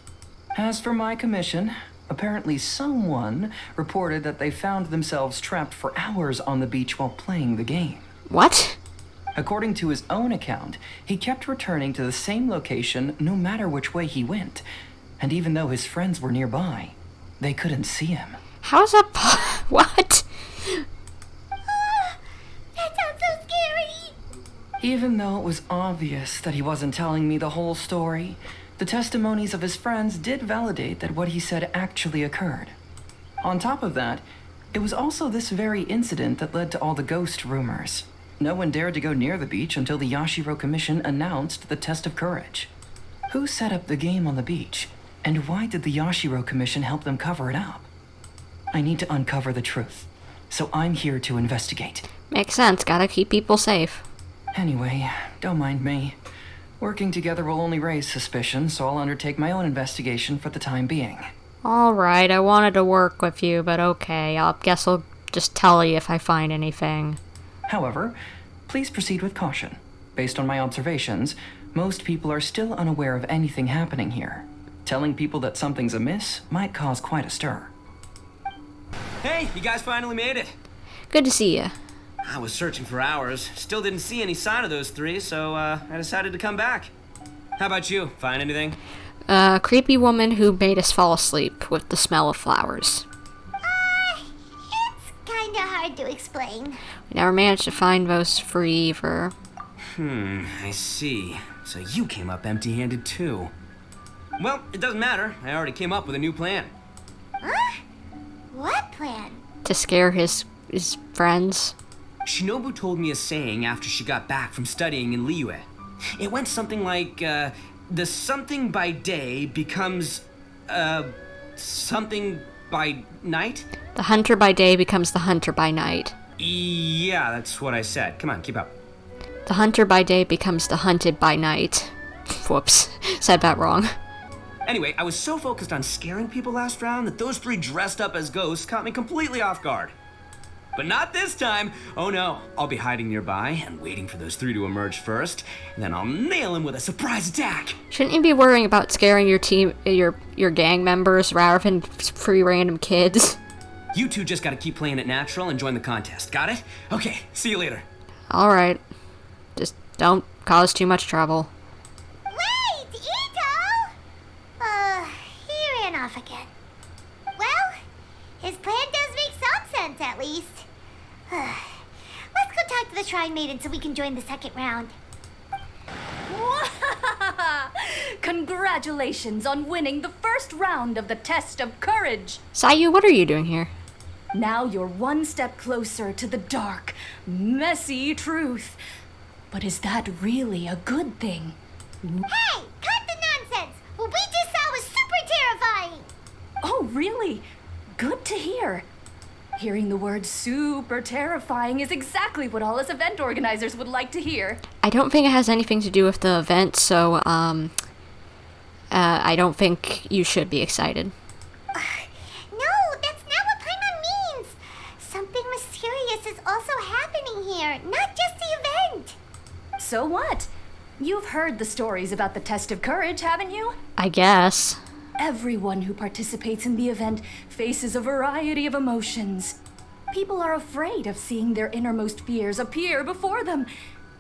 As for my commission, apparently someone reported that they found themselves trapped for hours on the beach while playing the game. What? According to his own account, he kept returning to the same location no matter which way he went. And even though his friends were nearby, they couldn't see him. How's that what? That sounds so scary. Even though it was obvious that he wasn't telling me the whole story, the testimonies of his friends did validate that what he said actually occurred. On top of that, it was also this very incident that led to all the ghost rumors. No one dared to go near the beach until the Yashiro Commission announced the Test of Courage. Who set up the game on the beach? And why did the Yashiro Commission help them cover it up? I need to uncover the truth, so I'm here to investigate. Makes sense, gotta keep people safe. Anyway, don't mind me. Working together will only raise suspicion, so I'll undertake my own investigation for the time being. Alright, I wanted to work with you, but okay, guess I'll just tell you if I find anything. However, please proceed with caution. Based on my observations, most people are still unaware of anything happening here. Telling people that something's amiss might cause quite a stir. Hey, you guys finally made it. Good to see you. I was searching for hours. Still didn't see any sign of those three, so I decided to come back. How about you? Find anything? Creepy woman who made us fall asleep with the smell of flowers. It's kinda hard to explain. We never managed to find those for either. I see. So you came up empty-handed too. Well, it doesn't matter. I already came up with a new plan. Huh? What plan? To scare his friends. Shinobu told me a saying after she got back from studying in Liyue. It went something like, the something by day becomes, something by night? The hunter by day becomes the hunter by night. Yeah, that's what I said. Come on, keep up. The hunter by day becomes the hunted by night. Whoops, said that wrong. Anyway, I was so focused on scaring people last round that those three dressed up as ghosts caught me completely off guard. But not this time. Oh no, I'll be hiding nearby and waiting for those three to emerge first, and then I'll nail him with a surprise attack. Shouldn't you be worrying about scaring your team, your gang members rather than free random kids? You two just gotta keep playing it natural and join the contest, got it? Okay, see you later. Alright. Just don't cause too much trouble. Wait, Itto! He ran off again. Well, his plan does make some sense, at least. Let's go talk to the Shrine Maiden so we can join the second round. Congratulations on winning the first round of the test of courage. Heizou, what are you doing here? Now you're one step closer to the dark, messy truth. But is that really a good thing? Hey, cut the nonsense! What we just saw was super terrifying! Oh, really? Good to hear. Hearing the word super terrifying is exactly what all us event organizers would like to hear. I don't think it has anything to do with the event, so, I don't think you should be excited. No, that's not what Paimon means! Something mysterious is also happening here, not just the event! So what? You've heard the stories about the test of courage, haven't you? I guess. Everyone who participates in the event faces a variety of emotions. People are afraid of seeing their innermost fears appear before them,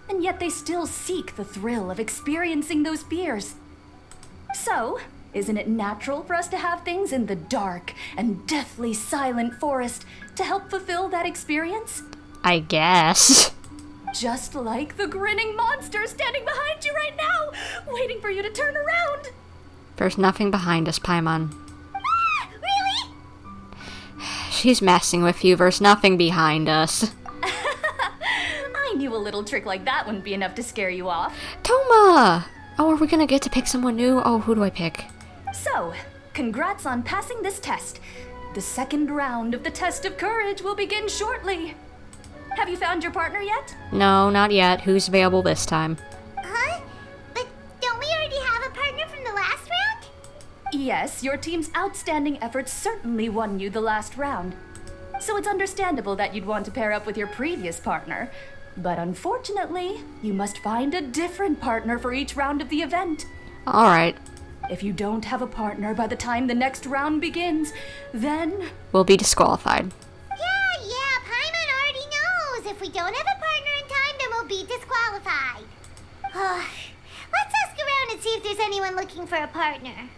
and yet they still seek the thrill of experiencing those fears. So, isn't it natural for us to have things in the dark and deathly silent forest to help fulfill that experience? I guess. Just like the grinning monster standing behind you right now, waiting for you to turn around. There's nothing behind us, Paimon. Ah, really? She's messing with you. There's nothing behind us. I knew a little trick like that wouldn't be enough to scare you off. Thoma! Oh, are we gonna get to pick someone new? Oh, who do I pick? So, congrats on passing this test. The second round of the test of courage will begin shortly. Have you found your partner yet? No, not yet. Who's available this time? Huh? But don't we already have a partner from the last round? Yes, your team's outstanding efforts certainly won you the last round. So it's understandable that you'd want to pair up with your previous partner. But unfortunately, you must find a different partner for each round of the event. Alright. If you don't have a partner by the time the next round begins, then... We'll be disqualified. Yeah, Paimon already knows. If we don't have a partner in time, then we'll be disqualified. Let's ask around and see if there's anyone looking for a partner.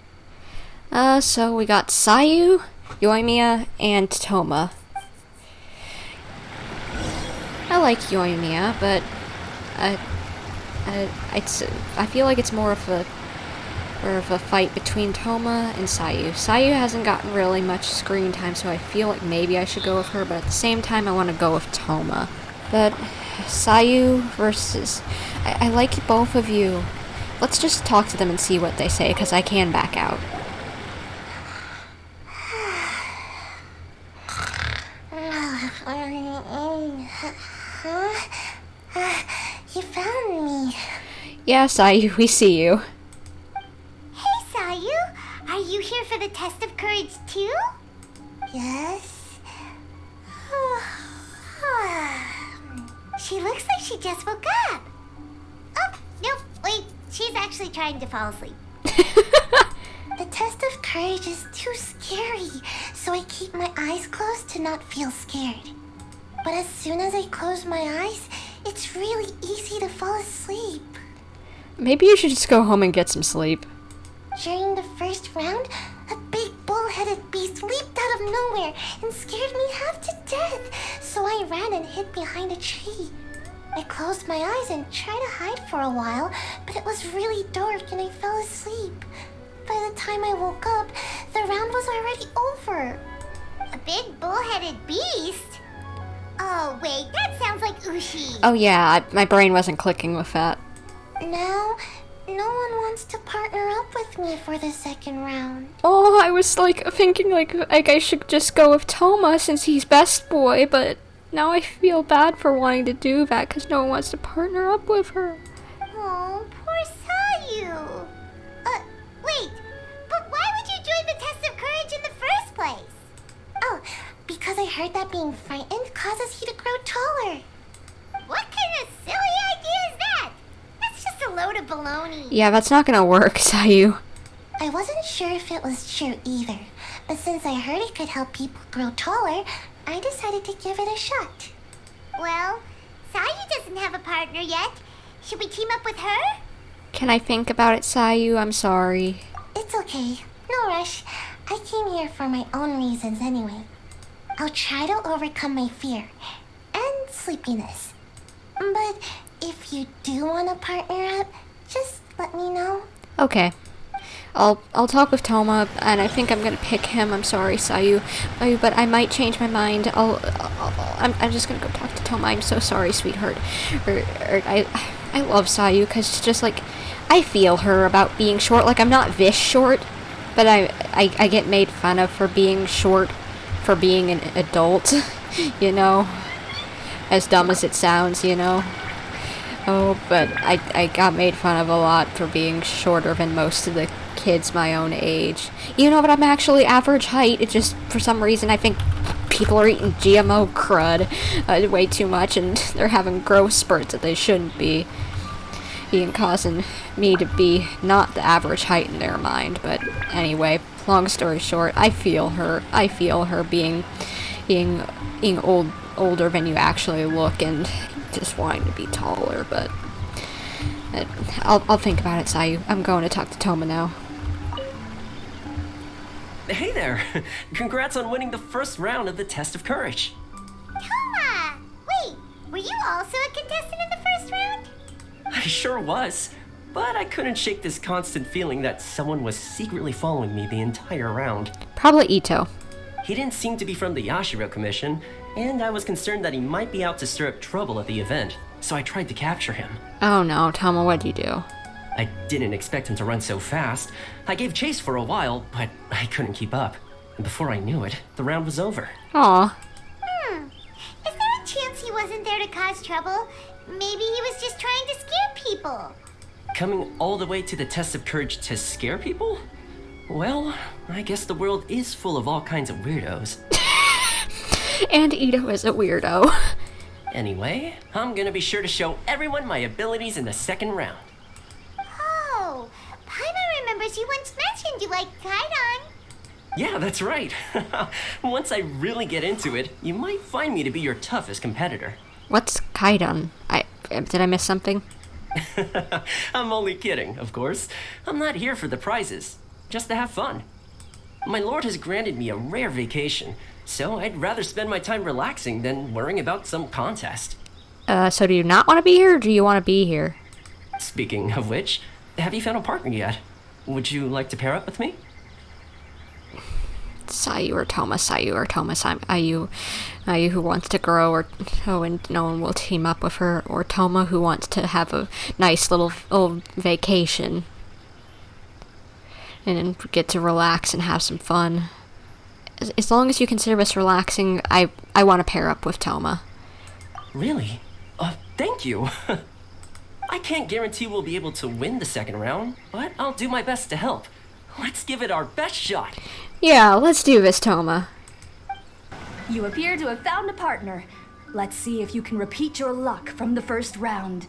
So we got Heizou, Yoimiya, and Thoma. I like Yoimiya, but I feel like it's more of a fight between Thoma and Heizou. Heizou hasn't gotten really much screen time, so I feel like maybe I should go with her, but at the same time I want to go with Thoma. But Heizou versus... I like both of you. Let's just talk to them and see what they say, because I can back out. You found me. Yeah, Heizou, we see you. Hey, Heizou. Are you here for the test of courage too? Yes. She looks like she just woke up. Oh, nope, wait. She's actually trying to fall asleep. The test of courage is too scary, so I keep my eyes closed to not feel scared. But as soon as I close my eyes, it's really easy to fall asleep. Maybe you should just go home and get some sleep. During the first round, a big bull-headed beast leaped out of nowhere and scared me half to death, so I ran and hid behind a tree. I closed my eyes and tried to hide for a while, but it was really dark and I fell asleep. By the time I woke up, the round was already over. A big bull-headed beast? Oh, wait, that sounds like Ushi. Oh yeah, my brain wasn't clicking with that. Now, no one wants to partner up with me for the second round. Oh, I was thinking like I should just go with Thoma since he's best boy, but now I feel bad for wanting to do that because no one wants to partner up with her. Oh, poor Heizou. Wait, but why would you join the test of courage in the first place? Oh, because because I heard that being frightened causes you to grow taller. What kind of silly idea is that? That's just a load of baloney. Yeah, that's not gonna work, Heizou. I wasn't sure if it was true either, but since I heard it could help people grow taller, I decided to give it a shot. Well, Heizou doesn't have a partner yet. Should we team up with her? Can I think about it, Heizou? I'm sorry. It's okay. No rush. I came here for my own reasons anyway. I'll try to overcome my fear and sleepiness. But if you do want to partner up, just let me know. Okay. I'll talk with Thoma, and I think I'm gonna pick him. I'm sorry, Heizou, but I might change my mind. I'm just gonna go talk to Thoma. I'm so sorry, sweetheart. I love Heizou because it's just like I feel her about being short. Like I'm not this short, but I get made fun of for being short, for being an adult. You know, as dumb as it sounds, you know. Oh, but I got made fun of a lot for being shorter than most of the kids my own age. You know, but I'm actually average height. It's just, for some reason, I think people are eating GMO crud way too much, and they're having growth spurts that they shouldn't be. Being causing me to be not the average height in their mind. But anyway, long story short, I feel her. I feel her being older than you actually look, and just wanting to be taller, but I'll think about it, Heizou. I'm going to talk to Thoma now. Hey there! Congrats on winning the first round of the Test of Courage. Thoma! Wait, were you also a contestant in the first round? I sure was, but I couldn't shake this constant feeling that someone was secretly following me the entire round. Probably Itto. He didn't seem to be from the Yashiro Commission, and I was concerned that he might be out to stir up trouble at the event, so I tried to capture him. Oh no, Thoma, what'd you do? I didn't expect him to run so fast. I gave chase for a while, but I couldn't keep up. And before I knew it, the round was over. Aw. Is there a chance he wasn't there to cause trouble? Maybe he was just trying to scare people. Coming all the way to the Test of Courage to scare people? Well, I guess the world is full of all kinds of weirdos. And Itto is a weirdo. Anyway, I'm gonna be sure to show everyone my abilities in the second round. Oh, Paimon remembers you once mentioned you liked Kaidon. Yeah, that's right. Once I really get into it, you might find me to be your toughest competitor. What's Kaidon? Did I miss something? I'm only kidding, of course. I'm not here for the prizes, just to have fun. My lord has granted me a rare vacation, so I'd rather spend my time relaxing than worrying about some contest. So do you not want to be here, or do you want to be here? Speaking of which, have you found a partner yet? Would you like to pair up with me? Heizou or Thoma, Heizou who wants to grow, and no one will team up with her, or Thoma who wants to have a nice little vacation and then get to relax and have some fun. As long as you consider this relaxing, I want to pair up with Thoma. Really? Thank you. I can't guarantee we'll be able to win the second round, but I'll do my best to help. Let's give it our best shot. Yeah, let's do this, Thoma. You appear to have found a partner. Let's see if you can repeat your luck from the first round.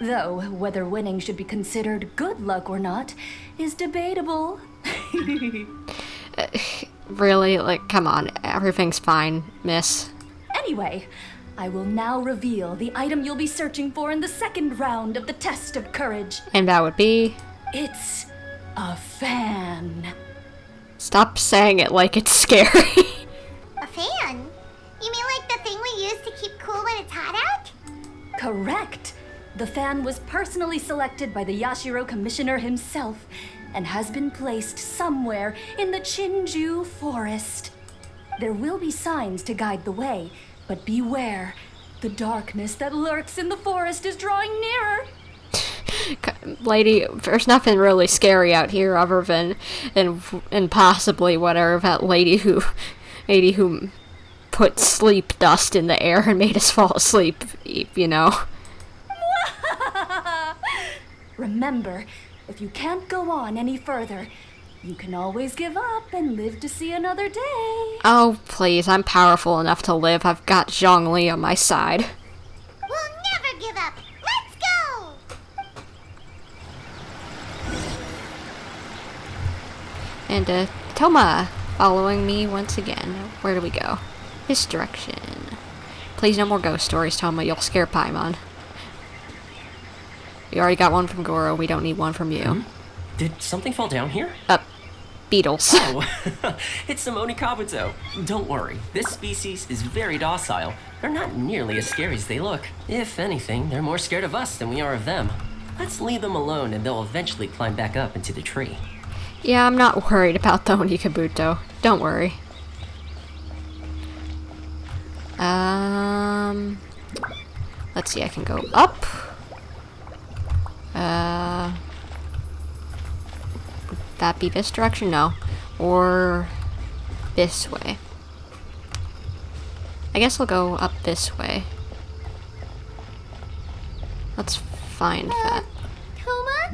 Though, whether winning should be considered good luck or not is debatable. Really? Like, come on. Everything's fine, miss. Anyway, I will now reveal the item you'll be searching for in the second round of the Test of Courage. And that would be? It's a fan. Stop saying it like it's scary. A fan? You mean like the thing we use to keep cool when it's hot out? Correct. The fan was personally selected by the Yashiro Commissioner himself and has been placed somewhere in the Chinju Forest. There will be signs to guide the way, but beware. The darkness that lurks in the forest is drawing nearer. Lady, there's nothing really scary out here other than and possibly whatever that lady who put sleep dust in the air and made us fall asleep, you know. Remember, if you can't go on any further, You can always give up and live to see another day. Oh, please, I'm powerful enough to live. I've got Zhongli on my side. We'll never give up. Let's go! And, Thoma, following me once again. Where do we go? This direction. Please, no more ghost stories, Thoma. You'll scare Paimon. We already got one from Gorou. We don't need one from you. Did something fall down here? Beetles. Oh, it's some Onikabuto. Don't worry, this species is very docile. They're not nearly as scary as they look. If anything, they're more scared of us than we are of them. Let's leave them alone and they'll eventually climb back up into the tree. Yeah, I'm not worried about the Onikabuto. Don't worry. Let's see, I can go up. Would that be this direction? No. Or this way. I guess I'll go up this way. Let's find that. Thoma?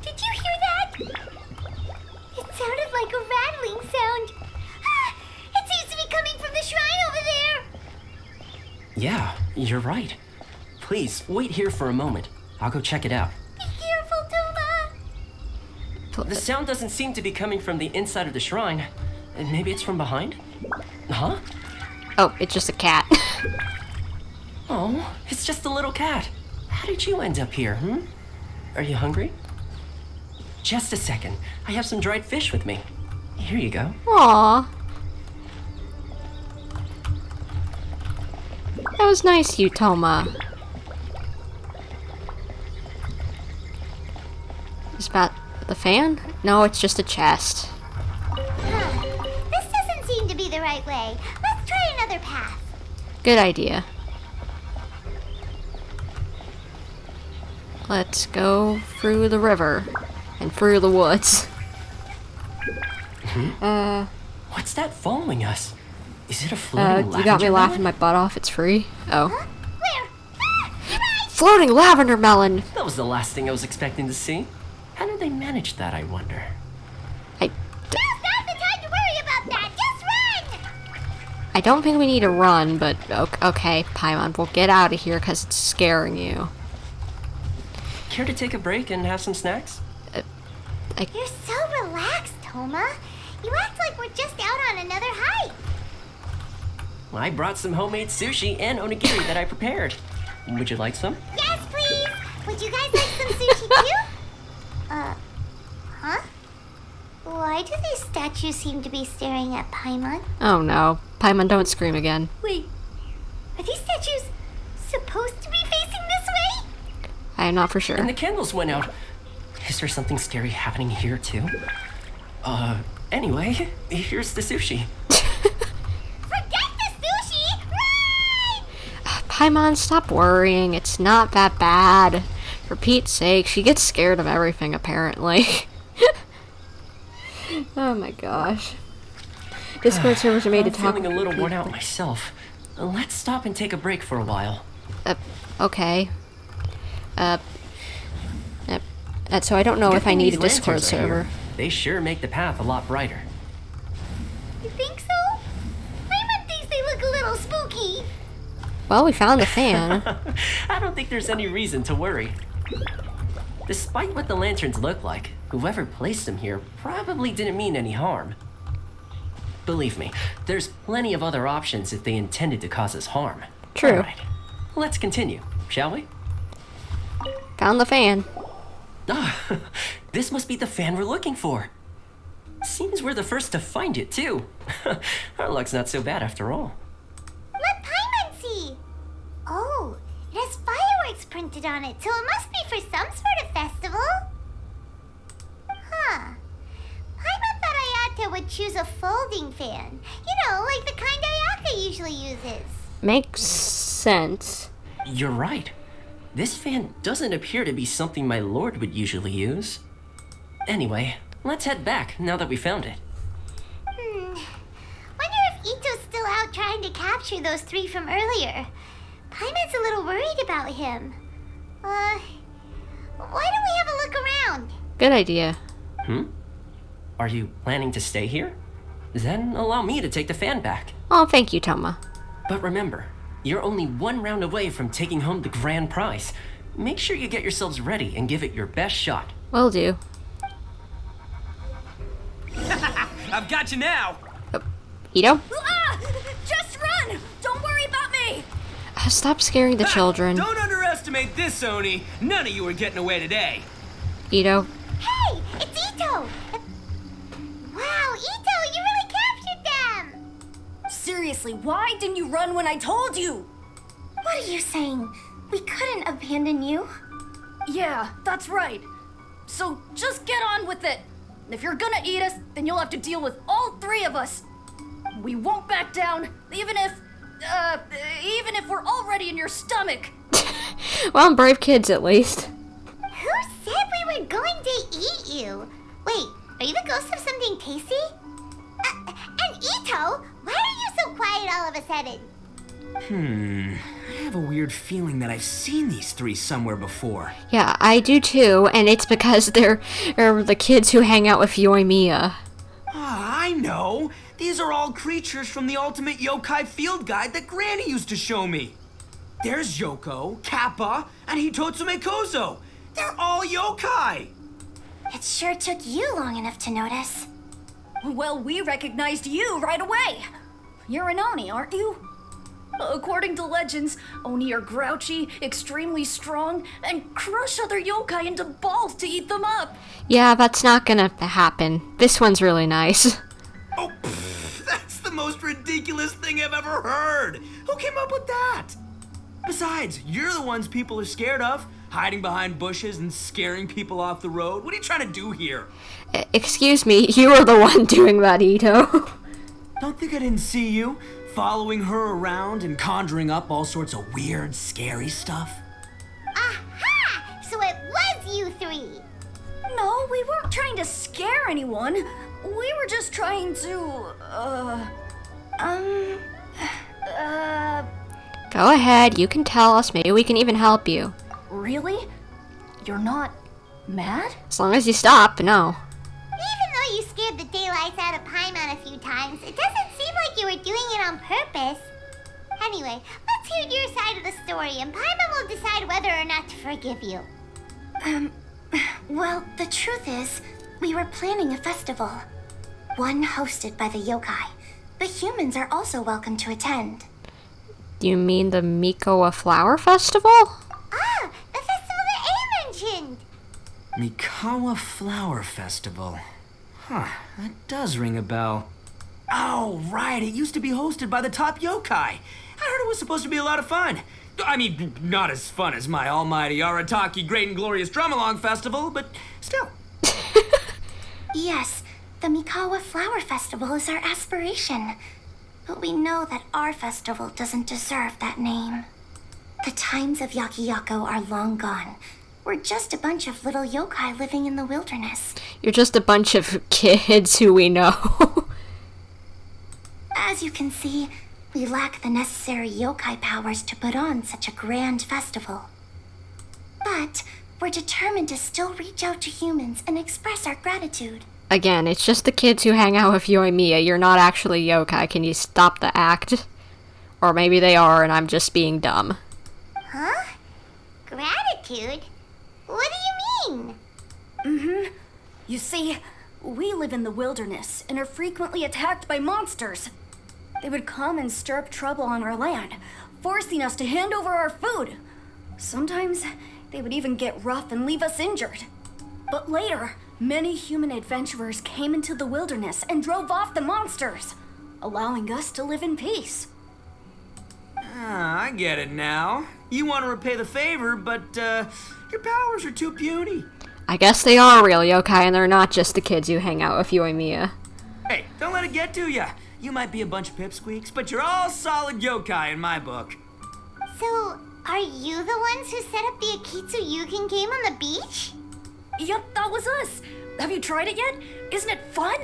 Did you hear that? It sounded like a rattling sound. Ah, it seems to be coming from the shrine over there. Yeah, you're right. Please, wait here for a moment. I'll go check it out. Be careful, Thoma. The sound doesn't seem to be coming from the inside of the shrine. Maybe it's from behind? Huh? Oh, it's just a cat. Oh, it's just a little cat. How did you end up here, Are you hungry? Just a second. I have some dried fish with me. Here you go. Aww. That was nice, you, Thoma. Is that the fan? No, it's just a chest. This doesn't seem to be the right way. Let's try another path. Good idea. Let's go through the river and through the woods. What's that following us? Is it a floating You got me lavender laughing melon? my butt off. It's free. Oh. Where? Ah, Floating lavender melon! That was the last thing I was expecting to see. How did they manage that, I wonder? now's not the time to worry about that. Just run! I don't think we need to run, but okay, Paimon, we'll get out of here because it's scaring you. Care to take a break and have some snacks? You're so relaxed, Thoma. You act like we're just out on another hike. I brought some homemade sushi and onigiri that I prepared. Would you like some? Yes, please. Would you guys like some sushi too? Huh? Why do these statues seem to be staring at Paimon? Oh no. Paimon, don't scream again. Wait, are these statues supposed to be facing this way? I am not for sure. And the candles went out. Is there something scary happening here too? Anyway, here's the sushi. Forget the sushi! Run! Paimon, stop worrying. It's not that bad. For Pete's sake, she gets scared of everything, apparently. Oh my gosh. Discord servers are made to I'm talk feeling a with little people. worn out myself. Let's stop and take a break for a while. Okay. So I don't know Good if I thing need a these Discord lanterns are here. server. They sure make the path a lot brighter. You think so? Paimon thinks they look a little spooky. Well, we found the fan. I don't think there's any reason to worry. Despite what the lanterns look like, whoever placed them here probably didn't mean any harm. Believe me, there's plenty of other options if they intended to cause us harm. True. All right, let's continue, shall we? Found the fan. Ah, this must be the fan we're looking for. Seems we're the first to find it, too. Our luck's not so bad after all. Let Paimon see. Oh, it has fireworks printed on it, so it must be for some sort of festival. Huh. Paimon thought Ayaka would choose a folding fan. You know, like the kind Ayaka usually uses. Makes sense. You're right. This fan doesn't appear to be something my lord would usually use. Anyway, let's head back now that we found it. Wonder if Itto's still out trying to capture those three from earlier. Paimon's a little worried about him. Why don't we have a look around? Good idea. Are you planning to stay here? Then allow me to take the fan back. Oh, thank you, Thoma. But remember, you're only one round away from taking home the grand prize. Make sure you get yourselves ready and give it your best shot. Will do. I've got you now! Itto? Ah! Just run! Don't worry about me! Stop scaring the children. Don't underestimate this, Oni. None of you are getting away today. Itto. Hey, it's Itto! Wow, Itto, you really captured them! Seriously, why didn't you run when I told you? What are you saying? We couldn't abandon you? Yeah, that's right. So just get on with it. If you're gonna eat us, then you'll have to deal with all three of us. We won't back down, even if we're already in your stomach. Well, brave kids at least. Who said we were going to eat you? Wait, are you the ghost of something tasty? And Itto, why are you so quiet all of a sudden? I have a weird feeling that I've seen these three somewhere before. Yeah, I do too, and it's because they're the kids who hang out with Yoimiya. Ah, I know! These are all creatures from the Ultimate Yokai Field Guide that Granny used to show me. There's Yoko, Kappa, and Hitotsume Kozo. They're all yokai! It sure took you long enough to notice. Well, we recognized you right away. You're an Oni, aren't you? According to legends, Oni are grouchy, extremely strong, and crush other yokai into balls to eat them up. Yeah, that's not gonna happen. This one's really nice. Oh, that's the most ridiculous thing I've ever heard! Who came up with that? Besides, you're the ones people are scared of, hiding behind bushes and scaring people off the road. What are you trying to do here? Excuse me, you were the one doing that, Itto. Don't think I didn't see you, following her around and conjuring up all sorts of weird, scary stuff. Aha! So it was you three! No, we weren't trying to scare anyone. We were just trying to, Go ahead, you can tell us. Maybe we can even help you. Really? You're not mad? As long as you stop, no. Even though you scared the daylights out of Paimon a few times, it doesn't seem like you were doing it on purpose. Anyway, let's hear your side of the story, and Paimon will decide whether or not to forgive you. Well, the truth is, we were planning a festival. One hosted by the yokai. The humans are also welcome to attend. Do you mean the Mikoa Flower Festival? Ah, the festival that A mentioned! Mikawa Flower Festival. Huh, that does ring a bell. Oh, right, it used to be hosted by the top yokai. I heard it was supposed to be a lot of fun. I mean, not as fun as my almighty Arataki Great and Glorious Drum-Along Festival, but still. Yes, the Mikawa Flower Festival is our aspiration. But we know that our festival doesn't deserve that name. The times of Yakiyako are long gone. We're just a bunch of little yokai living in the wilderness. You're just a bunch of kids who we know. As you can see, we lack the necessary yokai powers to put on such a grand festival. But we're determined to still reach out to humans and express our gratitude. Again, it's just the kids who hang out with Yoimiya. You're not actually yokai. Can you stop the act? Or maybe they are and I'm just being dumb. Huh? Gratitude? What do you mean? You see, we live in the wilderness and are frequently attacked by monsters. They would come and stir up trouble on our land, forcing us to hand over our food. Sometimes they would even get rough and leave us injured. But later, many human adventurers came into the wilderness and drove off the monsters, allowing us to live in peace. Ah, I get it now. You want to repay the favor, but your powers are too puny. I guess they are real yokai and they're not just the kids who hang out with Yoimiya. Hey, don't let it get to ya. You might be a bunch of pipsqueaks, but you're all solid yokai in my book. So, are you the ones who set up the Akitsu Yugen game on the beach? Yep, that was us. Have you tried it yet? Isn't it fun?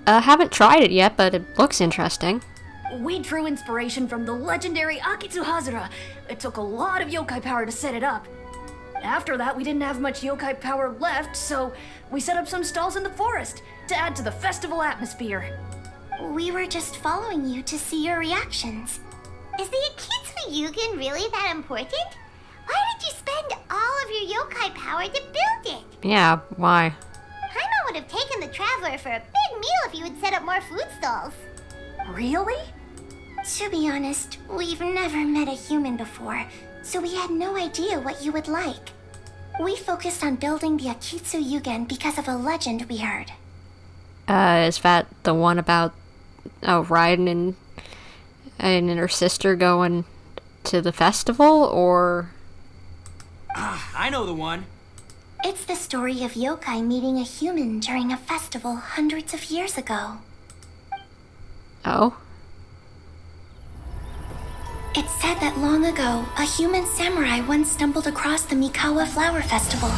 Haven't tried it yet, but it looks interesting. We drew inspiration from the legendary Akitsu Hazura. It took a lot of yokai power to set it up. After that, we didn't have much yokai power left, so we set up some stalls in the forest to add to the festival atmosphere. We were just following you to see your reactions. Is the Akitsu Yugen really that important? Why did you spend all of your yokai power to build it? Yeah, why? Paimon would have taken the Traveler for a big meal if you had set up more food stalls. Really? To be honest, we've never met a human before, so we had no idea what you would like. We focused on building the Akitsu Yugen because of a legend we heard. Is that the one about Raiden and her sister going to the festival, or? I know the one. It's the story of yokai meeting a human during a festival hundreds of years ago. Oh? It's said that long ago, a human samurai once stumbled across the Mikawa Flower Festival.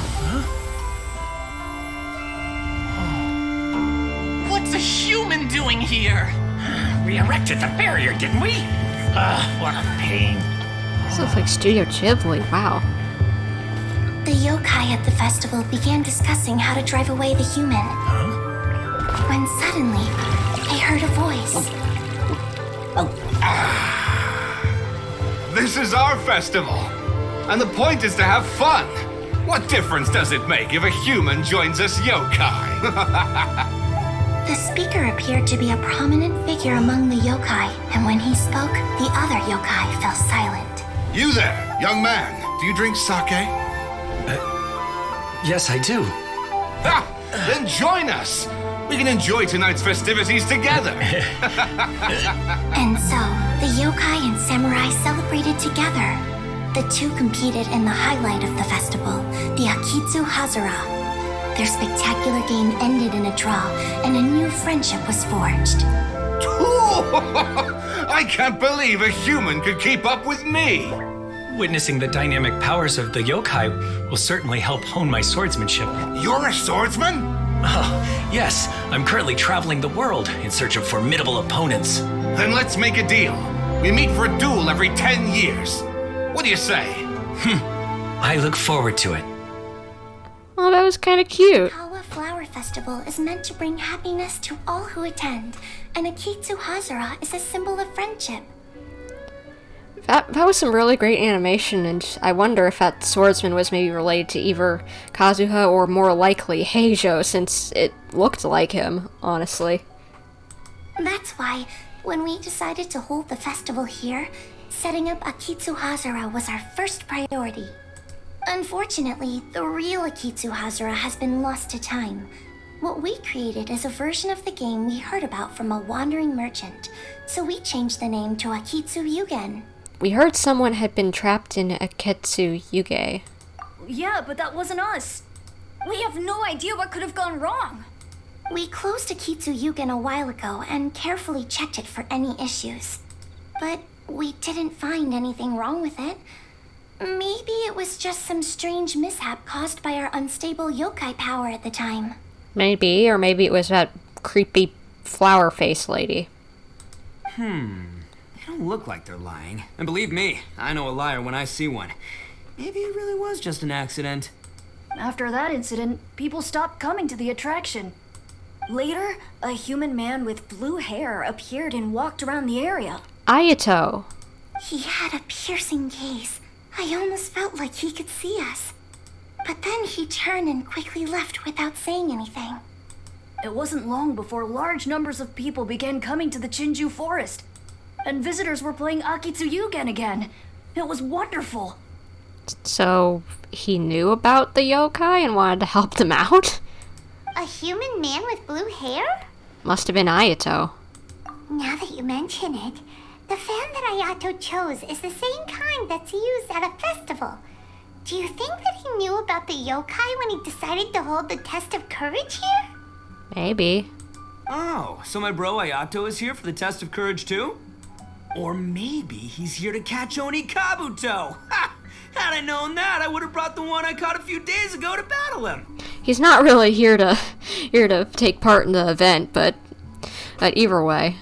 What's a human doing here? We erected the barrier, didn't we? What a pain. This looks like Studio Ghibli, wow. The yokai at the festival began discussing how to drive away the human. When suddenly, they heard a voice. This is our festival, and the point is to have fun. What difference does it make if a human joins us yokai? The speaker appeared to be a prominent figure among the yokai, and when he spoke, the other yokai fell silent. You there, young man, do you drink sake? Yes, I do. Ha! Then join us! We can enjoy tonight's festivities together! And so, the yokai and samurai celebrated together. The two competed in the highlight of the festival, the Akitsu Hazara. Their spectacular game ended in a draw, and a new friendship was forged. I can't believe a human could keep up with me! Witnessing the dynamic powers of the yokai will certainly help hone my swordsmanship. You're a swordsman? Oh, yes. I'm currently traveling the world in search of formidable opponents. Then let's make a deal. We meet for a duel every 10 years. What do you say? I look forward to it. Oh, that was kind of cute. Mikawa Flower Festival is meant to bring happiness to all who attend, and Akitsu Hazara is a symbol of friendship. That was some really great animation, and I wonder if that swordsman was maybe related to either Kazuha or more likely Heizou, since it looked like him, honestly. That's why, when we decided to hold the festival here, setting up Akitsu Hazara was our first priority. Unfortunately, the real Akitsu Hazara has been lost to time. What we created is a version of the game we heard about from a wandering merchant, so we changed the name to Akitsu Yugen. We heard someone had been trapped in Akitsu Yuge. Yeah, but that wasn't us. We have no idea what could have gone wrong. We closed Akitsu Yugen a while ago and carefully checked it for any issues. But we didn't find anything wrong with it. Maybe it was just some strange mishap caused by our unstable yokai power at the time. Maybe, or maybe it was that creepy flower face lady. They don't look like they're lying. And believe me, I know a liar when I see one. Maybe it really was just an accident. After that incident, people stopped coming to the attraction. Later, a human man with blue hair appeared and walked around the area. Itto. He had a piercing gaze. I almost felt like he could see us. But then he turned and quickly left without saying anything. It wasn't long before large numbers of people began coming to the Chinju forest. And visitors were playing Akitsu Yugen again. It was wonderful. So, he knew about the yokai and wanted to help them out? A human man with blue hair? Must have been Itto. Now that you mention it, the fan that Ayato chose is the same kind that's used at a festival. Do you think that he knew about the yokai when he decided to hold the test of courage here? Maybe. Oh, so my bro Ayato is here for the test of courage too? Or maybe he's here to catch Oni Kabuto. Ha! Had I known that, I would have brought the one I caught a few days ago to battle him. He's not really here to take part in the event, but either way,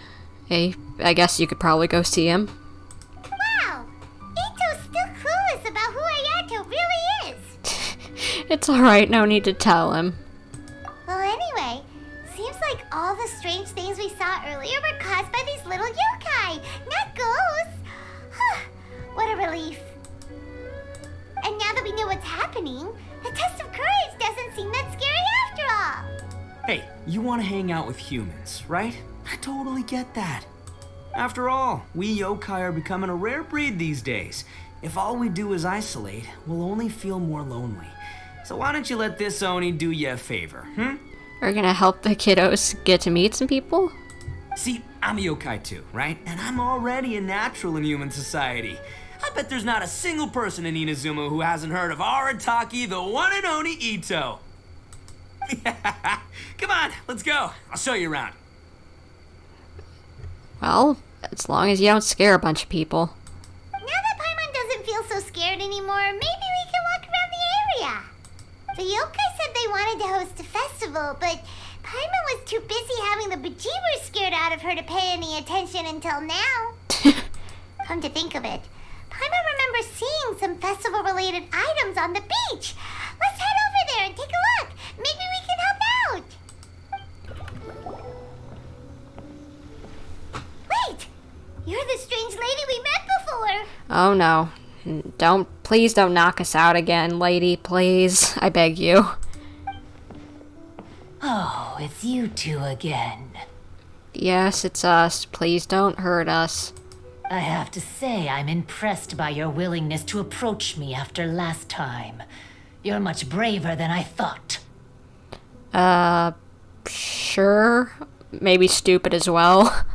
I guess you could probably go see him. Wow! Itto's still clueless about who Ayato really is. It's alright, no need to tell him. Well, anyway, seems like all the strange things we saw earlier were caused by these little yokai, not ghosts. What a relief. And now that we know what's happening, the test of courage doesn't seem that scary after all. Hey, you want to hang out with humans, right? I totally get that. After all, we yokai are becoming a rare breed these days. If all we do is isolate, we'll only feel more lonely. So why don't you let this Oni do you a favor, Are you gonna help the kiddos get to meet some people? See, I'm a yokai too, right? And I'm already a natural in human society. I bet there's not a single person in Inazuma who hasn't heard of Arataki, the one and only Itto. Come on, let's go. I'll show you around. Well, as long as you don't scare a bunch of people. Now that Paimon doesn't feel so scared anymore, maybe we can walk around the area. The yokai said they wanted to host a festival, but Paimon was too busy having the bejeebers scared out of her to pay any attention until now. Come to think of it, Paimon remembers seeing some festival-related items on the beach. Let's head over there and take a look. Maybe we can help out. Wait! You're the strange lady we met before. Oh no. Please don't knock us out again, lady, please. I beg you. Oh, it's you two again. Yes, it's us. Please don't hurt us. I have to say, I'm impressed by your willingness to approach me after last time. You're much braver than I thought. Sure. Maybe stupid as well.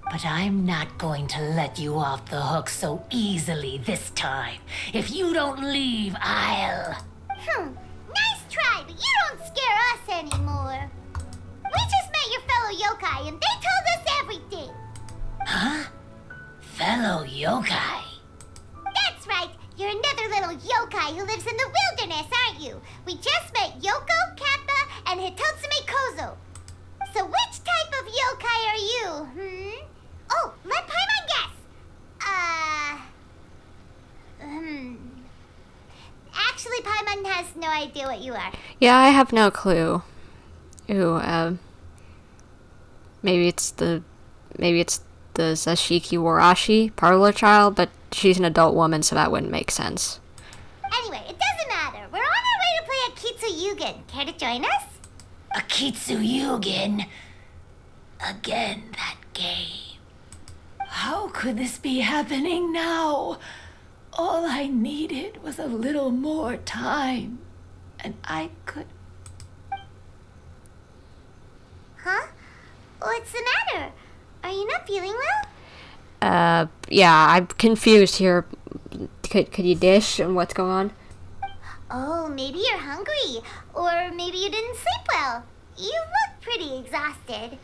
But I'm not going to let you off the hook so easily this time. If you don't leave, I'll... Nice try, but you don't scare us anymore. We just met your fellow yokai and they told us everything. Huh? Fellow yokai? That's right. You're another little yokai who lives in the wilderness, aren't you? We just met Yoko, Kappa, and Hitotsume Kozo. So which type of yokai are you, Oh, let Paimon guess. Actually, Paimon has no idea what you are. Yeah, I have no clue. Ooh, maybe it's the Zashiki Warashi parlor child, but she's an adult woman, so that wouldn't make sense. Anyway, it doesn't matter. We're on our way to play Akitsu Yugen. Care to join us? Akitsu Yugen? Again, that game. How could this be happening now? All I needed was a little more time, and I could... Huh? What's the matter? Are you not feeling well? Yeah, I'm confused here. Could you dish on what's going on? Oh, maybe you're hungry. Or maybe you didn't sleep well. You look pretty exhausted.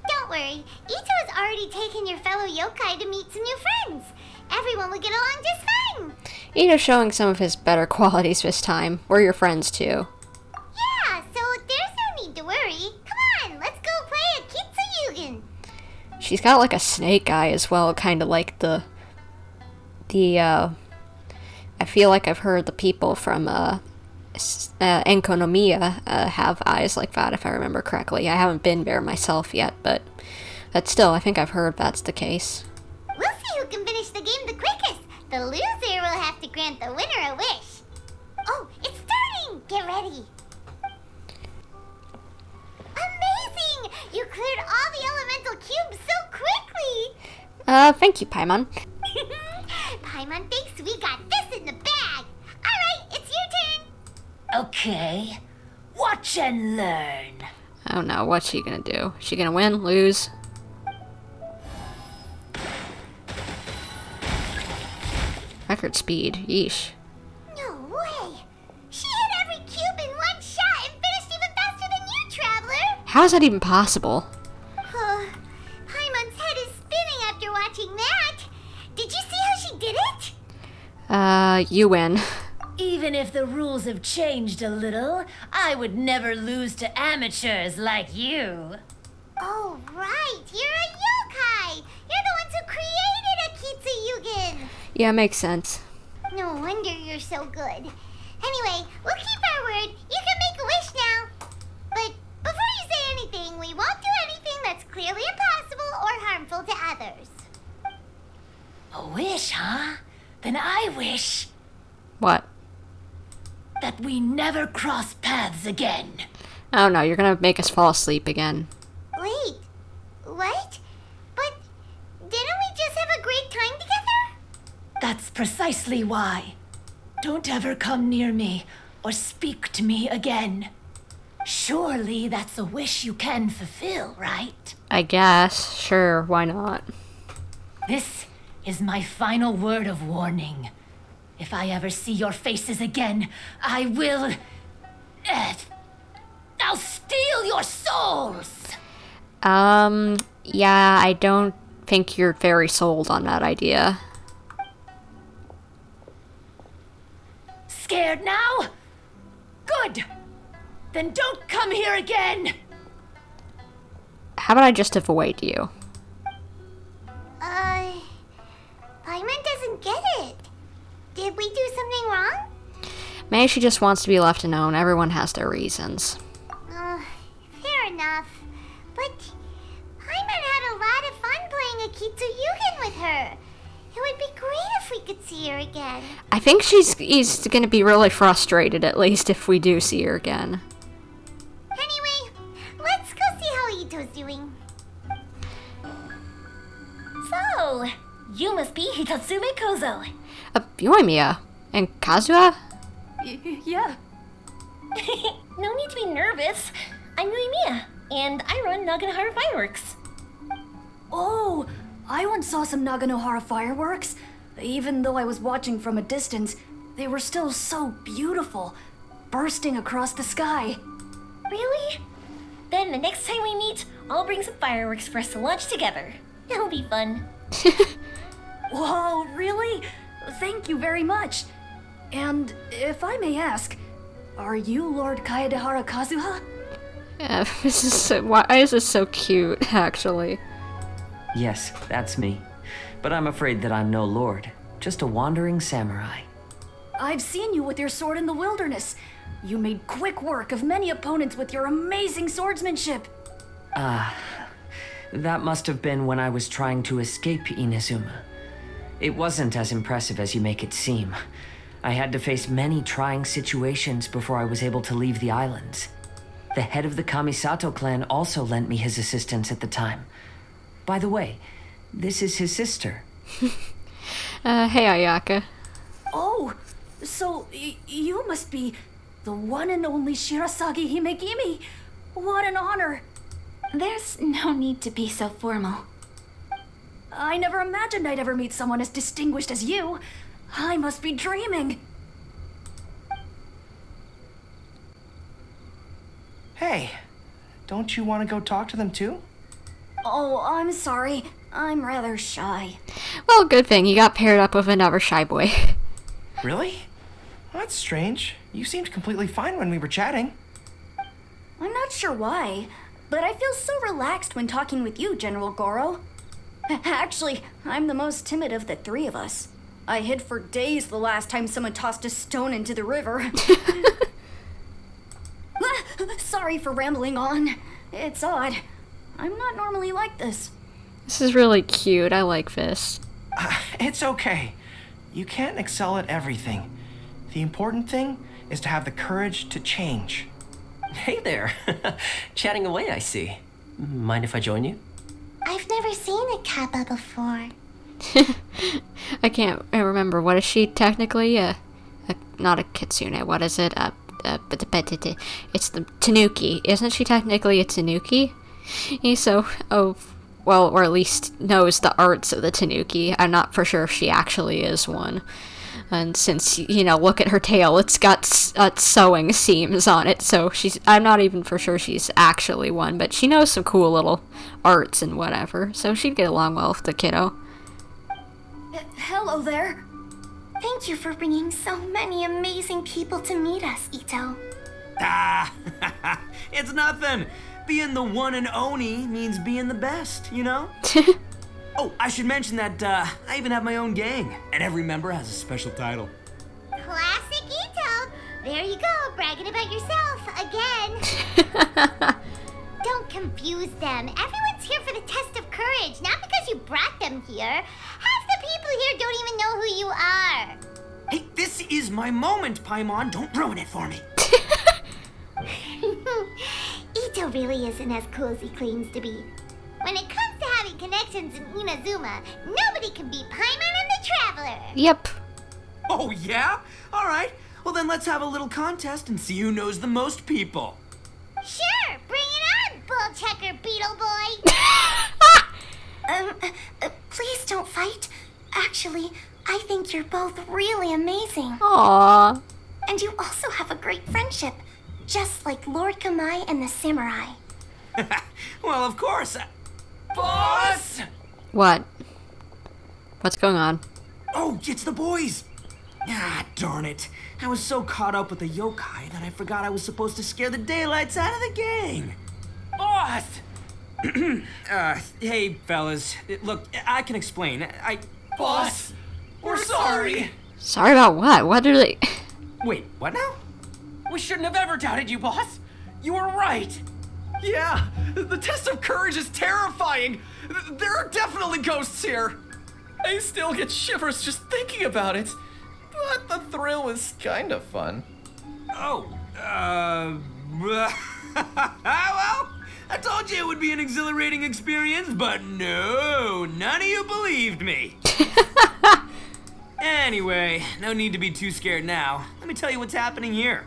Don't worry, Itto has already taken your fellow yokai to meet some new friends. Everyone will get along just fine. Itto's showing some of his better qualities this time. We're your friends too. Yeah, so there's no need to worry. Come on, let's go play Akitsu Yugen. She's got like a snake eye as well, kind of like the I feel like I've heard the people from Enkonomiya have eyes like that, if I remember correctly. I haven't been there myself yet, but still, I think I've heard that's the case. We'll see who can finish the game the quickest. The loser will have to grant the winner a wish. Oh, it's starting! Get ready. Amazing! You cleared all the elemental cubes so quickly! Thank you, Paimon. Paimon thinks we got this in the bag. Alright, it's your turn. Okay, watch and learn. Oh no, what's she gonna do? Is she gonna win? Lose? Record speed, yeesh. No way! She hit every cube in one shot and finished even faster than you, Traveler! How is that even possible? Paimon's head is spinning after watching that. Did you see how she did it? You win. Even if the rules have changed a little, I would never lose to amateurs like you. Oh, right. You're a yokai. You're the ones who created Akitsu Yugen. Yeah, makes sense. No wonder you're so good. Anyway, we'll keep our word What? That we never cross paths again. Oh no, you're gonna make us fall asleep again. Wait, what? But didn't we just have a great time together? That's precisely why. Don't ever come near me or speak to me again. Surely that's a wish you can fulfill, right? I guess. Sure, why not? This is my final word of warning. If I ever see your faces again, I will... I'll steal your souls! Yeah, I don't think you're very sold on that idea. Scared now? Good! Then don't come here again! How about I just avoid you? Paimon doesn't get it. Did we do something wrong? Maybe she just wants to be left alone. Everyone has their reasons. Fair enough. But Paimon had a lot of fun playing a Kitsuyugen with her. It would be great if we could see her again. I think he's gonna be really frustrated, at least, if we do see her again. Anyway, let's go see how Itto's doing. So, you must be Hitatsume Kozo. Yoimiya. And Kazuha? Yeah. No need to be nervous. I'm Yoimiya, and I run Naganohara Fireworks. Oh, I once saw some Naganohara fireworks. Even though I was watching from a distance, they were still so beautiful, bursting across the sky. Really? Then the next time we meet, I'll bring some fireworks for us to launch together. It'll be fun. Whoa, really? Thank you very much. And if I may ask, are you Lord Kaedehara Kazuha? Yeah, why is this so cute, actually? Yes, that's me. But I'm afraid that I'm no lord, just a wandering samurai. I've seen you with your sword in the wilderness. You made quick work of many opponents with your amazing swordsmanship. That must have been when I was trying to escape Inazuma. It wasn't as impressive as you make it seem. I had to face many trying situations before I was able to leave the islands. The head of the Kamisato clan also lent me his assistance at the time. By the way, this is his sister. Hey, Ayaka. Oh, so you must be the one and only Shirasagi Himegimi. What an honor. There's no need to be so formal. I never imagined I'd ever meet someone as distinguished as you. I must be dreaming. Hey, don't you want to go talk to them too? Oh, I'm sorry. I'm rather shy. Well, good thing you got paired up with another shy boy. Really? That's strange. You seemed completely fine when we were chatting. I'm not sure why, but I feel so relaxed when talking with you, General Gorou. Actually, I'm the most timid of the three of us. I hid for days the last time someone tossed a stone into the river. Sorry for rambling on. It's odd. I'm not normally like this. This is really cute. I like this. It's okay. You can't excel at everything. The important thing is to have the courage to change. Hey there. Chatting away, I see. Mind if I join you? I've never seen a kappa before. I can't remember. What is she technically? Not a kitsune. What is it? It's the tanuki. Isn't she technically a tanuki? So, well, or at least knows the arts of the tanuki. I'm not for sure if she actually is one. And since, look at her tail, it's got sewing seams on it, so I'm not even for sure she's actually one, but she knows some cool little arts and whatever, so she'd get along well with the kiddo. Hello there. Thank you for bringing so many amazing people to meet us, Itto. It's nothing. Being the one and only means being the best, you know? Oh, I should mention that I even have my own gang, and every member has a special title. Classic Itto. There you go, bragging about yourself again. Don't confuse them. Everyone's here for the test of courage, not because you brought them here. Half the people here don't even know who you are. Hey, this is my moment, Paimon. Don't ruin it for me. Itto really isn't as cool as he claims to be. When it comes to having connections in Inazuma, nobody can beat Paimon and the Traveler. Yep. Oh, yeah? All right. Well, then let's have a little contest and see who knows the most people. Sure, bring it on, bull checker beetle boy. Please don't fight. Actually, I think you're both really amazing. Aww. And you also have a great friendship, just like Lord Kamai and the samurai. Well, of course. Boss! What? What's going on? Oh, it's the boys. Ah, darn it. I was so caught up with the yokai that I forgot I was supposed to scare the daylights out of the gang. Boss! Hey, fellas. Look, I can explain. Boss, we're sorry. Sorry about what? What are they... Wait, what now? We shouldn't have ever doubted you, boss. You were right. Yeah, the test of courage is terrifying. There are definitely ghosts here. I still get shivers just thinking about it. But the thrill is kind of fun. Oh, well, I told you it would be an exhilarating experience, but no, none of you believed me. Anyway, no need to be too scared now. Let me tell you what's happening here.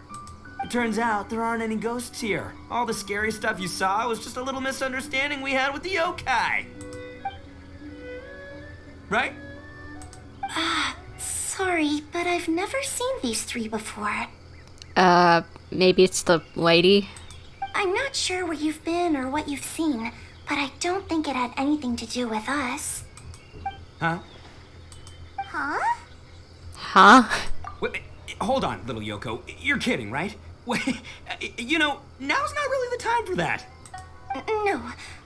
It turns out there aren't any ghosts here. All the scary stuff you saw was just a little misunderstanding we had with the yokai. Right? Sorry, but I've never seen these three before. Maybe it's the lady? I'm not sure where you've been or what you've seen, but I don't think it had anything to do with us. Huh? Huh? Huh? Wait, hold on, little Yoko. You're kidding, right? Wait, you know, now's not really the time for that. No,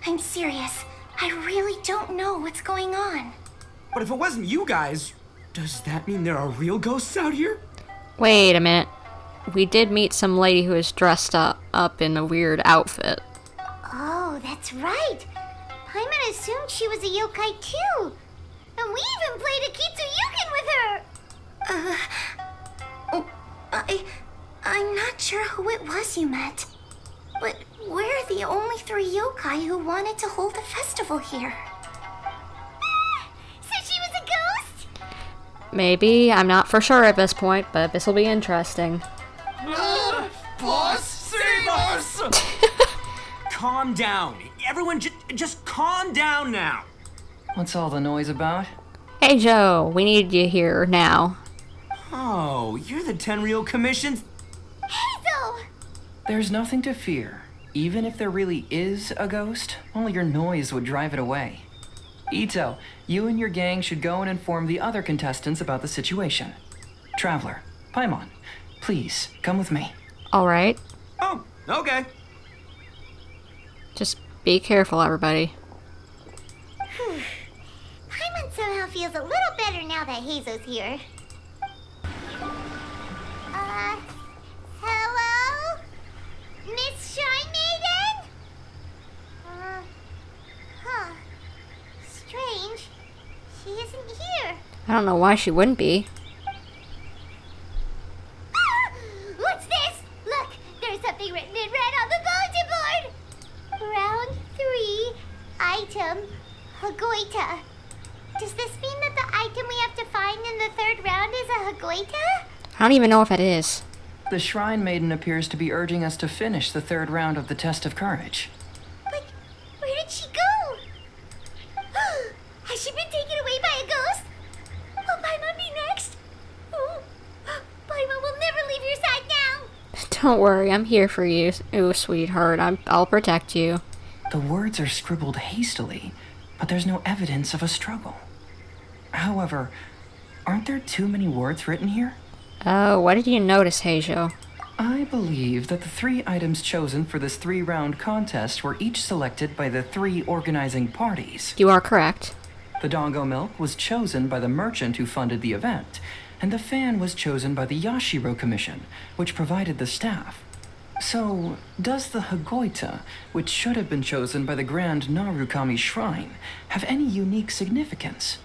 I'm serious. I really don't know what's going on. But if it wasn't you guys, does that mean there are real ghosts out here? Wait a minute. We did meet some lady who was dressed up in a weird outfit. Oh, that's right. Paimon assumed she was a yokai too. And we even played a Kitsuyukin with her. I'm not sure who it was you met. But we're the only three yokai who wanted to hold a festival here. So she was a ghost? Maybe. I'm not for sure at this point, but this will be interesting. Boss, save us! Calm down. Everyone just calm down now. What's all the noise about? Hey Joe, we need you here now. Oh, you're the Tenryou Commission's... Heizou! There's nothing to fear. Even if there really is a ghost, only your noise would drive it away. Itto, you and your gang should go and inform the other contestants about the situation. Traveler, Paimon, please, come with me. Alright. Oh, okay. Just be careful, everybody. Paimon somehow feels a little better now that Heizou's here. Hello? Miss Shrine Maiden? Huh. Strange. She isn't here. I don't know why she wouldn't be. What's this? Look, there's something written in red on the bulletin board. Round 3, item, Hagoita. Does this mean that the item we have to find in the 3rd round is a Hagoita? I don't even know if it is. The Shrine Maiden appears to be urging us to finish the 3rd round of the test of courage. But where did she go? Has she been taken away by a ghost? Will Paimon be next? Oh, Paimon will never leave your side now. Don't worry, I'm here for you. Ooh, sweetheart, I'll protect you. The words are scribbled hastily, but there's no evidence of a struggle. However, aren't there too many words written here? Oh, what did you notice, Heizou? I believe that the 3 items chosen for this 3-round contest were each selected by the 3 organizing parties. You are correct. The Dongo milk was chosen by the merchant who funded the event, and the fan was chosen by the Yashiro Commission, which provided the staff. So, does the Hagoita, which should have been chosen by the Grand Narukami Shrine, have any unique significance?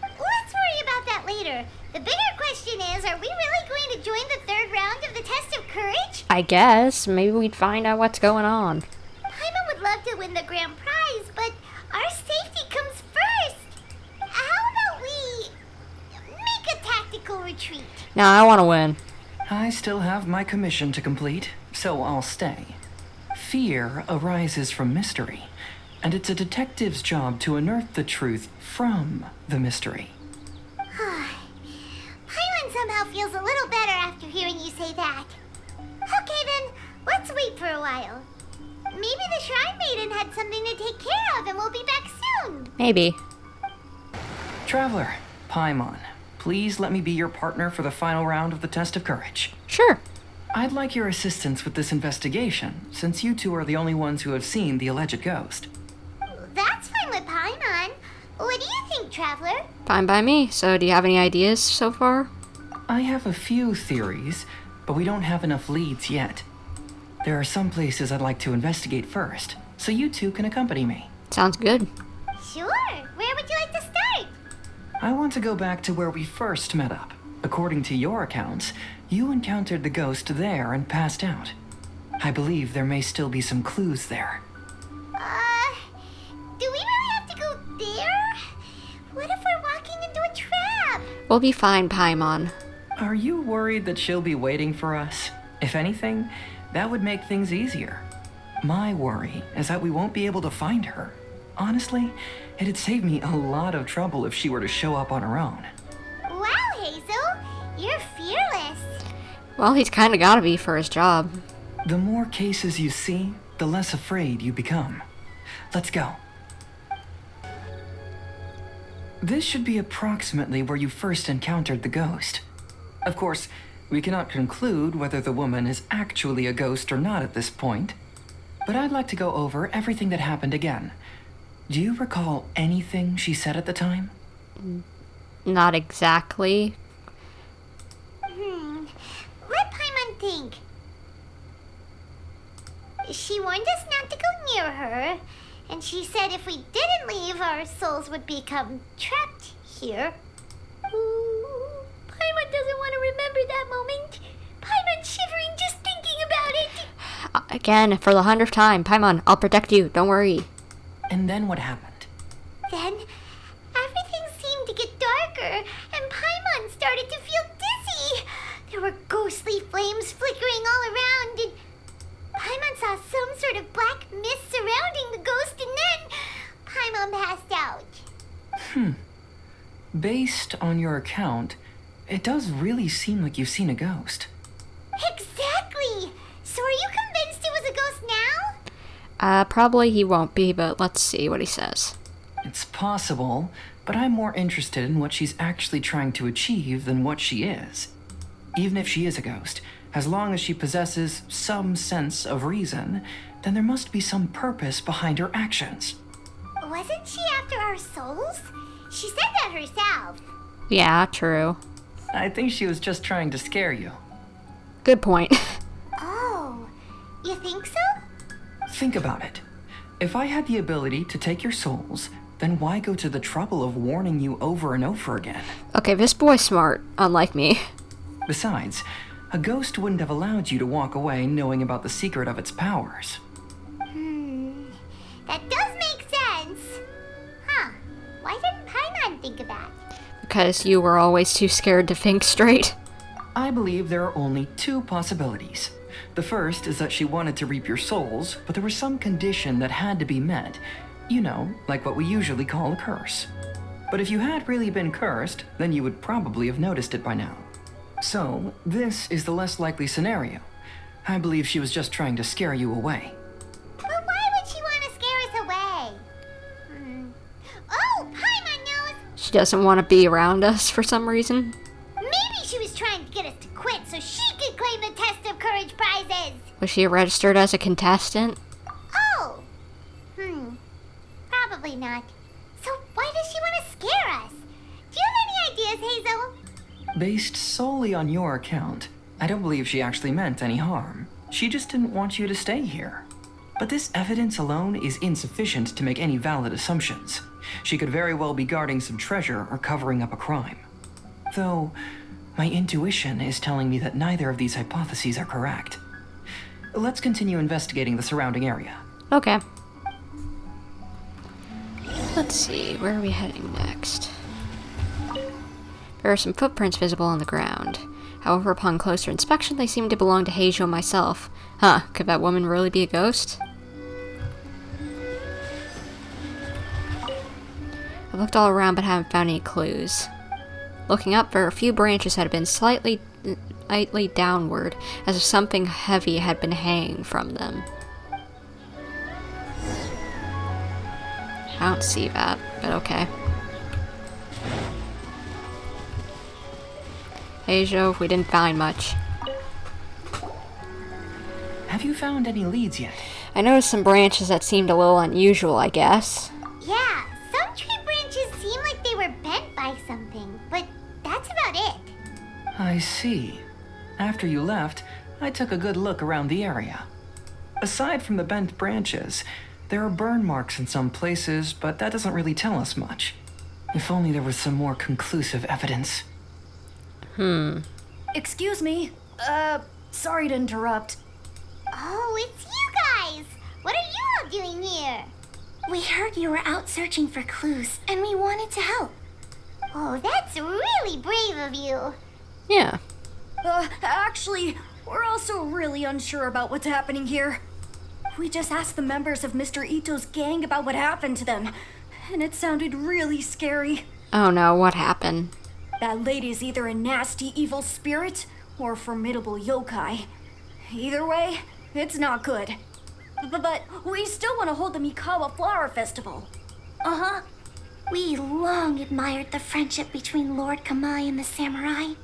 Let's worry about that later. later. The bigger question is, are we really going to join the third round of the test of courage? I guess. Maybe we'd find out what's going on. Paimon would love to win the grand prize, but our safety comes first. How about we make a tactical retreat? Now I want to win. I still have my commission to complete, so I'll stay. Fear arises from mystery, and it's a detective's job to unearth the truth from the mystery. Paimon somehow feels a little better after hearing you say that. Okay then, let's wait for a while. Maybe the Shrine Maiden had something to take care of and we'll be back soon. Maybe. Traveler, Paimon, please let me be your partner for the final round of the test of courage. Sure. I'd like your assistance with this investigation, since you two are the only ones who have seen the alleged ghost. That's fine with Paimon. What do you think, Traveler? Fine by me. So do you have any ideas so far? I have a few theories, but we don't have enough leads yet. There are some places I'd like to investigate first, so you two can accompany me. Sounds good. Sure. Where would you like to start? I want to go back to where we first met up. According to your accounts, you encountered the ghost there and passed out. I believe there may still be some clues there. Do we really have to go there? What if we're walking into a trap? We'll be fine, Paimon. Are you worried that she'll be waiting for us? If anything, that would make things easier. My worry is that we won't be able to find her. Honestly, it'd save me a lot of trouble if she were to show up on her own. Wow, Heizou, you're fearless. Well, he's kind of got to be for his job. The more cases you see, the less afraid you become. Let's go. This should be approximately where you first encountered the ghost. Of course, we cannot conclude whether the woman is actually a ghost or not at this point, but I'd like to go over everything that happened again. Do you recall anything she said at the time? Not exactly. Let Paimon think. She warned us not to go near her, and she said if we didn't leave, our souls would become trapped here. Ooh, Paimon doesn't want to remember that moment. Paimon's shivering just thinking about it. Again, for the 100th time. Paimon, I'll protect you. Don't worry. And then what happened? Then, everything seemed to get darker, and Paimon started to feel dizzy. There were ghostly flames flickering all around, and Paimon saw some sort of black mist surrounding the ghost, and then Paimon passed out. Based on your account, it does really seem like you've seen a ghost. Exactly! So are you convinced it was a ghost now? Probably he won't be, but let's see what he says. It's possible, but I'm more interested in what she's actually trying to achieve than what she is. Even if she is a ghost, as long as she possesses some sense of reason, then there must be some purpose behind her actions. Wasn't she after our souls? She said that herself. Yeah, true. I think she was just trying to scare you. Good point. Oh, you think so? Think about it. If I had the ability to take your souls, then why go to the trouble of warning you over and over again? Okay, this boy's smart, unlike me. Besides, a ghost wouldn't have allowed you to walk away knowing about the secret of its powers. That does make sense. Huh. Why didn't Paimon think of that? Because you were always too scared to think straight. I believe there are only two possibilities. The first is that she wanted to reap your souls, but there was some condition that had to be met. You know, like what we usually call a curse. But if you had really been cursed, then you would probably have noticed it by now. So, this is the less likely scenario. I believe she was just trying to scare you away. But why would she want to scare us away? Oh, Paimon knows! She doesn't want to be around us for some reason. Maybe she was trying to get us to quit so she could claim the Test of Courage prizes! Was she registered as a contestant? Oh! Probably not. So why does she want to scare us? Do you have any ideas, Heizou? Based solely on your account, I don't believe she actually meant any harm. She just didn't want you to stay here. But this evidence alone is insufficient to make any valid assumptions. She could very well be guarding some treasure or covering up a crime. Though, my intuition is telling me that neither of these hypotheses are correct. Let's continue investigating the surrounding area. Okay. Let's see, where are we heading next? There are some footprints visible on the ground. However, upon closer inspection, they seem to belong to Heizou and myself. Huh, could that woman really be a ghost? I've looked all around but haven't found any clues. Looking up, there are a few branches that have been slightly downward, as if something heavy had been hanging from them. I don't see that, but okay. Heizou, we didn't find much. Have you found any leads yet? I noticed some branches that seemed a little unusual, I guess. Yeah, some tree branches seem like they were bent by something, but that's about it. I see. After you left, I took a good look around the area. Aside from the bent branches, there are burn marks in some places, but that doesn't really tell us much. If only there was some more conclusive evidence. Excuse me. Sorry to interrupt. Oh, it's you guys! What are you all doing here? We heard you were out searching for clues, and we wanted to help. Oh, that's really brave of you. Yeah. Actually, we're also really unsure about what's happening here. We just asked the members of Mr. Itto's gang about what happened to them, and it sounded really scary. Oh no, what happened? That lady's either a nasty evil spirit or a formidable yokai. Either way, it's not good. But we still want to hold the Mikawa Flower Festival. Uh-huh. We long admired the friendship between Lord Kamai and the samurai,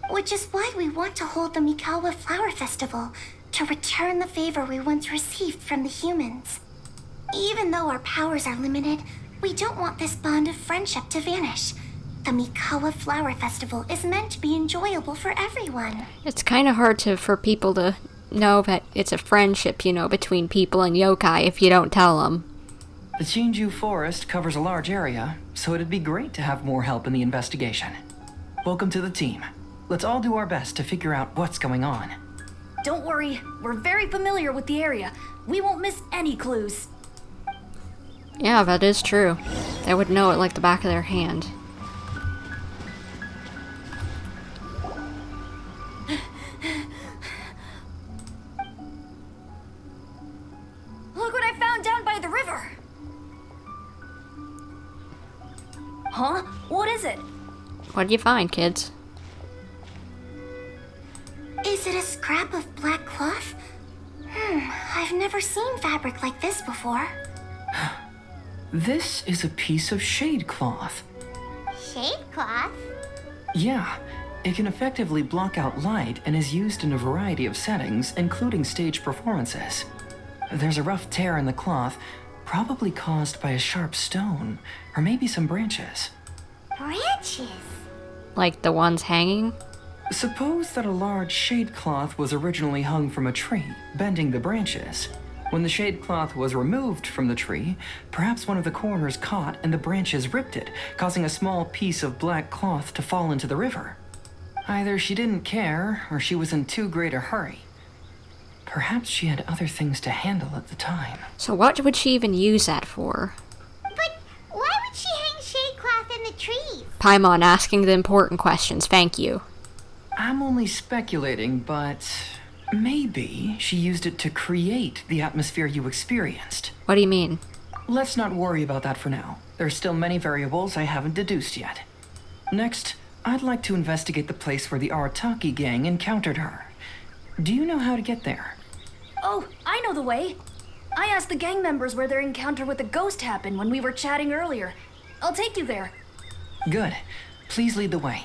which is why we want to hold the Mikawa Flower Festival to return the favor we once received from the humans. Even though our powers are limited, we don't want this bond of friendship to vanish. The Mikawa Flower Festival is meant to be enjoyable for everyone. It's kind of hard for people to know that it's a friendship, between people and yokai if you don't tell them. The Chinju Forest covers a large area, so it'd be great to have more help in the investigation. Welcome to the team. Let's all do our best to figure out what's going on. Don't worry, we're very familiar with the area. We won't miss any clues. Yeah, that is true. They would know it like the back of their hand. Look what I found down by the river! Huh? What is it? What'd you find, kids? Is it a scrap of black cloth? I've never seen fabric like this before. This is a piece of shade cloth. Shade cloth? Yeah, it can effectively block out light and is used in a variety of settings, including stage performances. There's a rough tear in the cloth, probably caused by a sharp stone, or maybe some branches. Branches? Like the ones hanging? Suppose that a large shade cloth was originally hung from a tree, bending the branches. When the shade cloth was removed from the tree, perhaps one of the corners caught and the branches ripped it, causing a small piece of black cloth to fall into the river. Either she didn't care, or she was in too great a hurry. Perhaps she had other things to handle at the time. So what would she even use that for? But why would she hang shade cloth in the trees? Paimon asking the important questions, thank you. I'm only speculating, but maybe she used it to create the atmosphere you experienced. What do you mean? Let's not worry about that for now. There's still many variables I haven't deduced yet. Next, I'd like to investigate the place where the Arataki gang encountered her. Do you know how to get there? Oh, I know the way. I asked the gang members where their encounter with the ghost happened when we were chatting earlier. I'll take you there. Good. Please lead the way.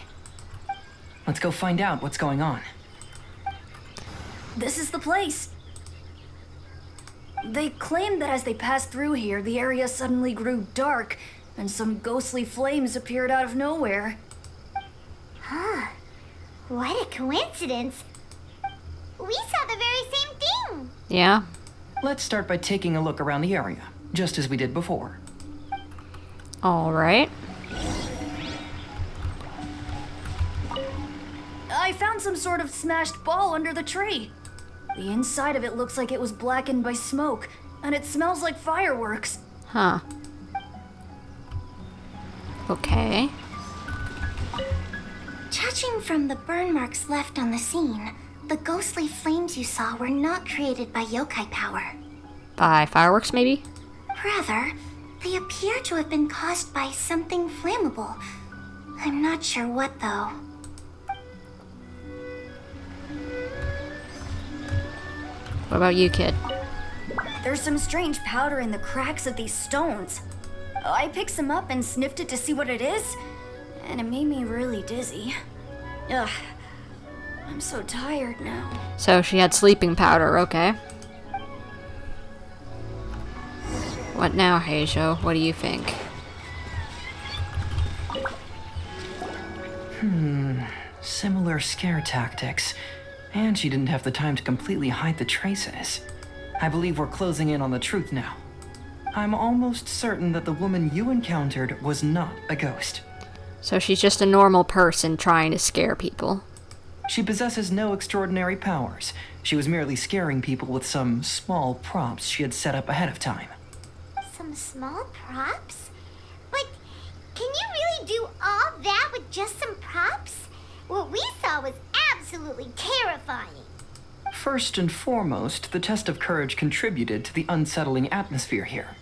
Let's go find out what's going on. This is the place. They claim that as they passed through here, the area suddenly grew dark, and some ghostly flames appeared out of nowhere. Huh. What a coincidence. We saw the very same thing. Yeah? Let's start by taking a look around the area, just as we did before. Alright. found some sort of smashed ball under the tree. The inside of it looks like it was blackened by smoke, and it smells like fireworks. Huh. Okay. Judging from the burn marks left on the scene, the ghostly flames you saw were not created by yokai power. By fireworks, maybe? Rather, they appear to have been caused by something flammable. I'm not sure what, though. What about you, kid? There's some strange powder in the cracks of these stones. I picked some up and sniffed it to see what it is, and it made me really dizzy. Ugh. I'm so tired now. So she had sleeping powder, okay. What now, Heizou? What do you think? Similar scare tactics. And she didn't have the time to completely hide the traces. I believe we're closing in on the truth now. I'm almost certain that the woman you encountered was not a ghost. So she's just a normal person trying to scare people. She possesses no extraordinary powers. She was merely scaring people with some small props she had set up ahead of time. Some small props? But can you really do all that with just some props? What we saw was absolutely terrifying. First and foremost, the test of courage contributed to the unsettling atmosphere here.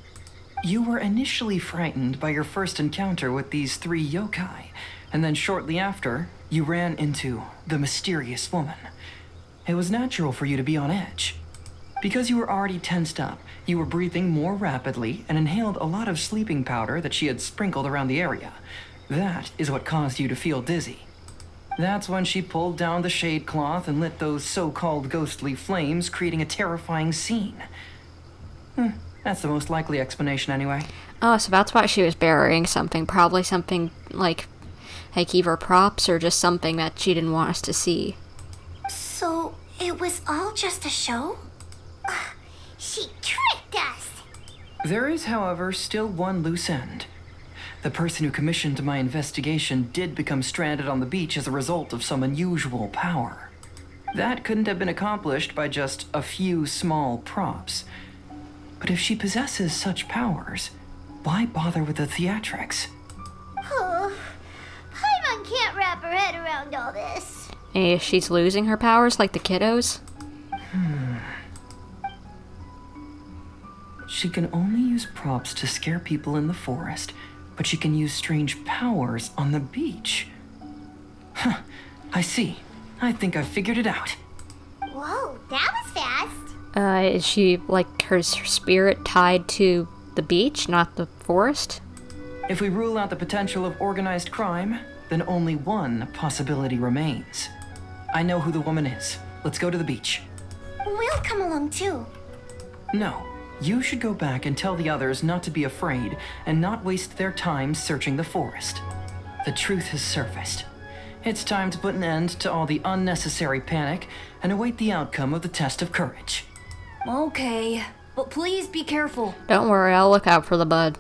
You were initially frightened by your first encounter with these 3 yokai, and then shortly after, you ran into the mysterious woman. It was natural for you to be on edge. Because you were already tensed up, you were breathing more rapidly and inhaled a lot of sleeping powder that she had sprinkled around the area. That is what caused you to feel dizzy. That's when she pulled down the shade cloth and lit those so-called ghostly flames, creating a terrifying scene. That's the most likely explanation anyway. Oh, so that's why she was burying something. Probably something like Heikiver props or just something that she didn't want us to see. So, it was all just a show? She tricked us! There is, however, still one loose end. The person who commissioned my investigation did become stranded on the beach as a result of some unusual power. That couldn't have been accomplished by just a few small props. But if she possesses such powers, why bother with the theatrics? Oh, Paimon can't wrap her head around all this. Hey, she's losing her powers like the kiddos? She can only use props to scare people in the forest, but she can use strange powers on the beach. Huh, I see. I think I've figured it out. Whoa, that was fast. Is she, like, her spirit tied to the beach, not the forest? If we rule out the potential of organized crime, then only one possibility remains. I know who the woman is. Let's go to the beach. We'll come along too. No. You should go back and tell the others not to be afraid and not waste their time searching the forest. The truth has surfaced. It's time to put an end to all the unnecessary panic and await the outcome of the test of courage. Okay, but please be careful. Don't worry, I'll look out for the bud.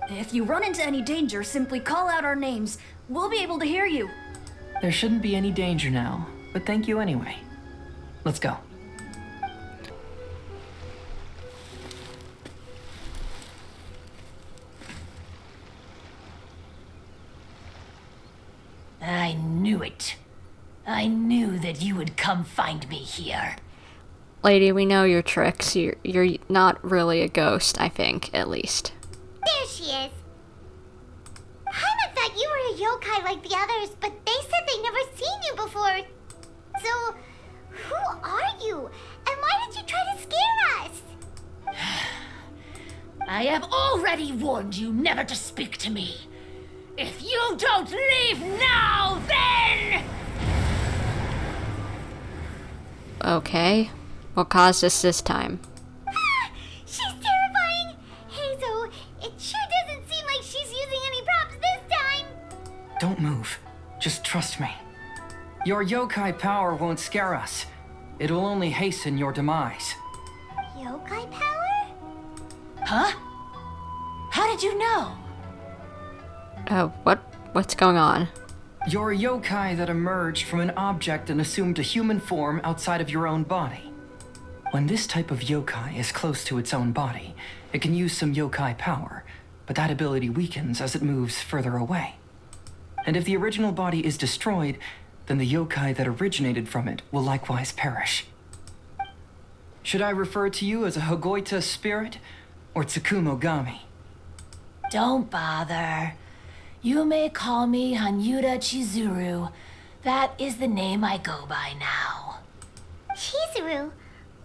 If you run into any danger, simply call out our names. We'll be able to hear you. There shouldn't be any danger now, but thank you anyway. Let's go. I knew it. I knew that you would come find me here. Lady, we know your tricks. You're not really a ghost, I think, at least. There she is. Paimon thought you were a yokai like the others, but they said they'd never seen you before. So, who are you? And why did you try to scare us? I have already warned you never to speak to me. If you don't leave now, then... Okay. What caused us this time? She's terrifying! Heizou, it sure doesn't seem like she's using any props this time! Don't move. Just trust me. Your yokai power won't scare us. It will only hasten your demise. Yokai power? Huh? How did you know? What's going on? You're a yokai that emerged from an object and assumed a human form outside of your own body. When this type of yokai is close to its own body, it can use some yokai power, but that ability weakens as it moves further away. And if the original body is destroyed, then the yokai that originated from it will likewise perish. Should I refer to you as a Hagoita spirit or Tsukumogami? Don't bother. You may call me Hanyuda Chizuru. That is the name I go by now. Chizuru,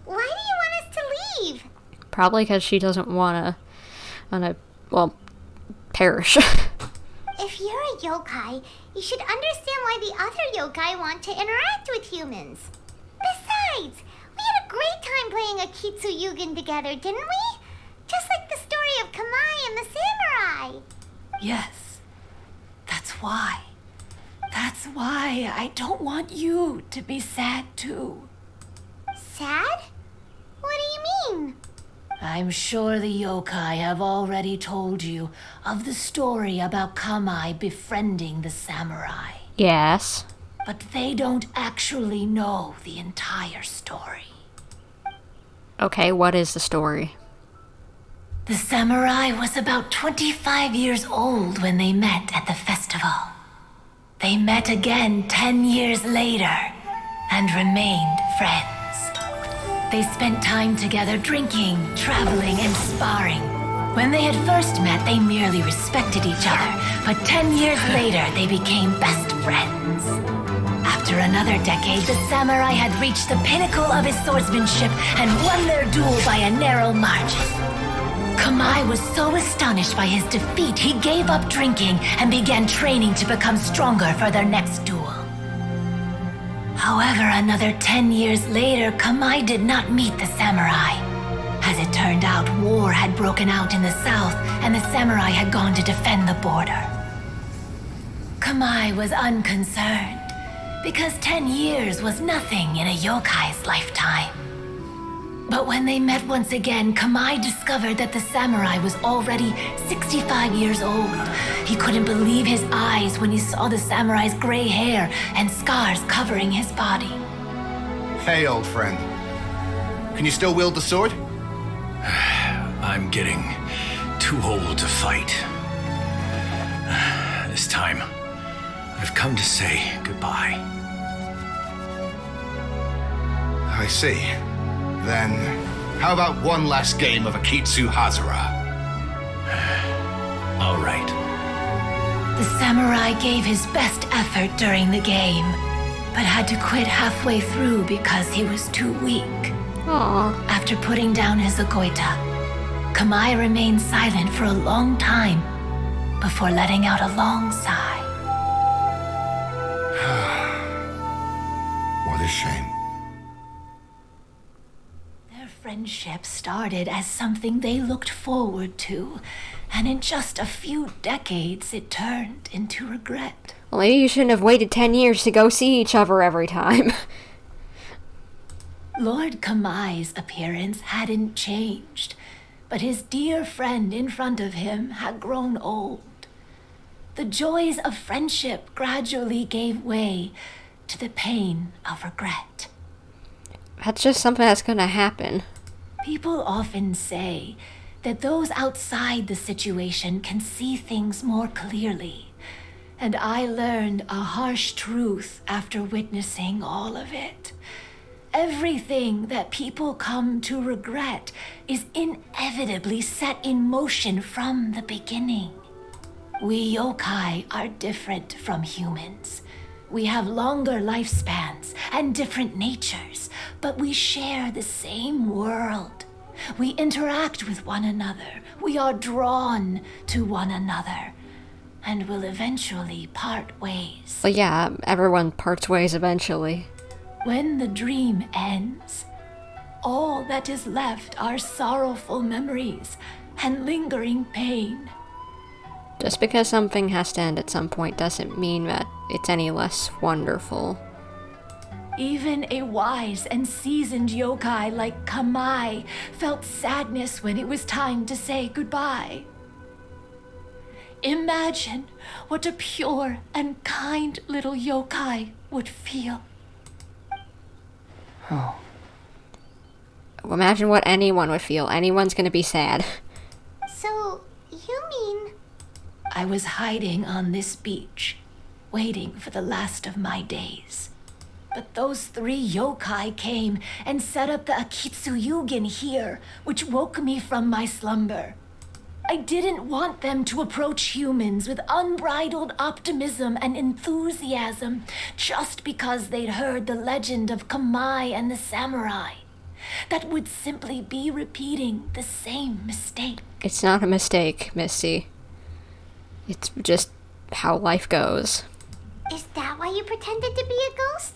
why do you want us to leave? Probably because she doesn't want to, perish. If you're a yokai, you should understand why the other yokai want to interact with humans. Besides, we had a great time playing a Kitsuyugen together, didn't we? Just like the story of Kamai and the samurai. Yes. That's why. That's why I don't want you to be sad too. Sad? What do you mean? I'm sure the yokai have already told you of the story about Kamai befriending the samurai. Yes. But they don't actually know the entire story. Okay, what is the story? The samurai was about 25 years old when they met at the festival. They met again 10 years later and remained friends. They spent time together drinking, traveling, and sparring. When they had first met, they merely respected each other, but 10 years later, they became best friends. After another decade, the samurai had reached the pinnacle of his swordsmanship and won their duel by a narrow margin. Kamai was so astonished by his defeat, he gave up drinking and began training to become stronger for their next duel. However, another 10 years later, Kamai did not meet the samurai. As it turned out, war had broken out in the south, and the samurai had gone to defend the border. Kamai was unconcerned, because 10 years was nothing in a yokai's lifetime. But when they met once again, Kamai discovered that the samurai was already 65 years old. He couldn't believe his eyes when he saw the samurai's gray hair and scars covering his body. Hey, old friend. Can you still wield the sword? I'm getting too old to fight. This time, I've come to say goodbye. I see. Then, how about one last game of Akitsu Hazara? All right. The samurai gave his best effort during the game, but had to quit halfway through because he was too weak. Aww. After putting down his agoita, Kamai remained silent for a long time before letting out a long sigh. What a shame. Their friendship started as something they looked forward to, and in just a few decades it turned into regret. Well, maybe you shouldn't have waited 10 years to go see each other every time. Lord Kamai's appearance hadn't changed, but his dear friend in front of him had grown old. The joys of friendship gradually gave way to the pain of regret. That's just something that's gonna happen. People often say that those outside the situation can see things more clearly, and I learned a harsh truth after witnessing all of it. Everything that people come to regret is inevitably set in motion from the beginning. We yokai are different from humans. We have longer lifespans and different natures, but we share the same world. We interact with one another. We are drawn to one another, and will eventually part ways. But yeah, everyone parts ways eventually. When the dream ends, all that is left are sorrowful memories and lingering pain. Just because something has to end at some point doesn't mean that it's any less wonderful. Even a wise and seasoned yokai like Kamai felt sadness when it was time to say goodbye. imagine what a pure and kind little yokai would feel. Oh. Imagine what anyone would feel. Anyone's gonna be sad. So, you mean... I was hiding on this beach, waiting for the last of my days. But those 3 yokai came and set up the Akitsu Yugen here, which woke me from my slumber. I didn't want them to approach humans with unbridled optimism and enthusiasm just because they'd heard the legend of Kamai and the samurai. That would simply be repeating the same mistake. It's not a mistake, Misty. It's just how life goes. Is that why you pretended to be a ghost?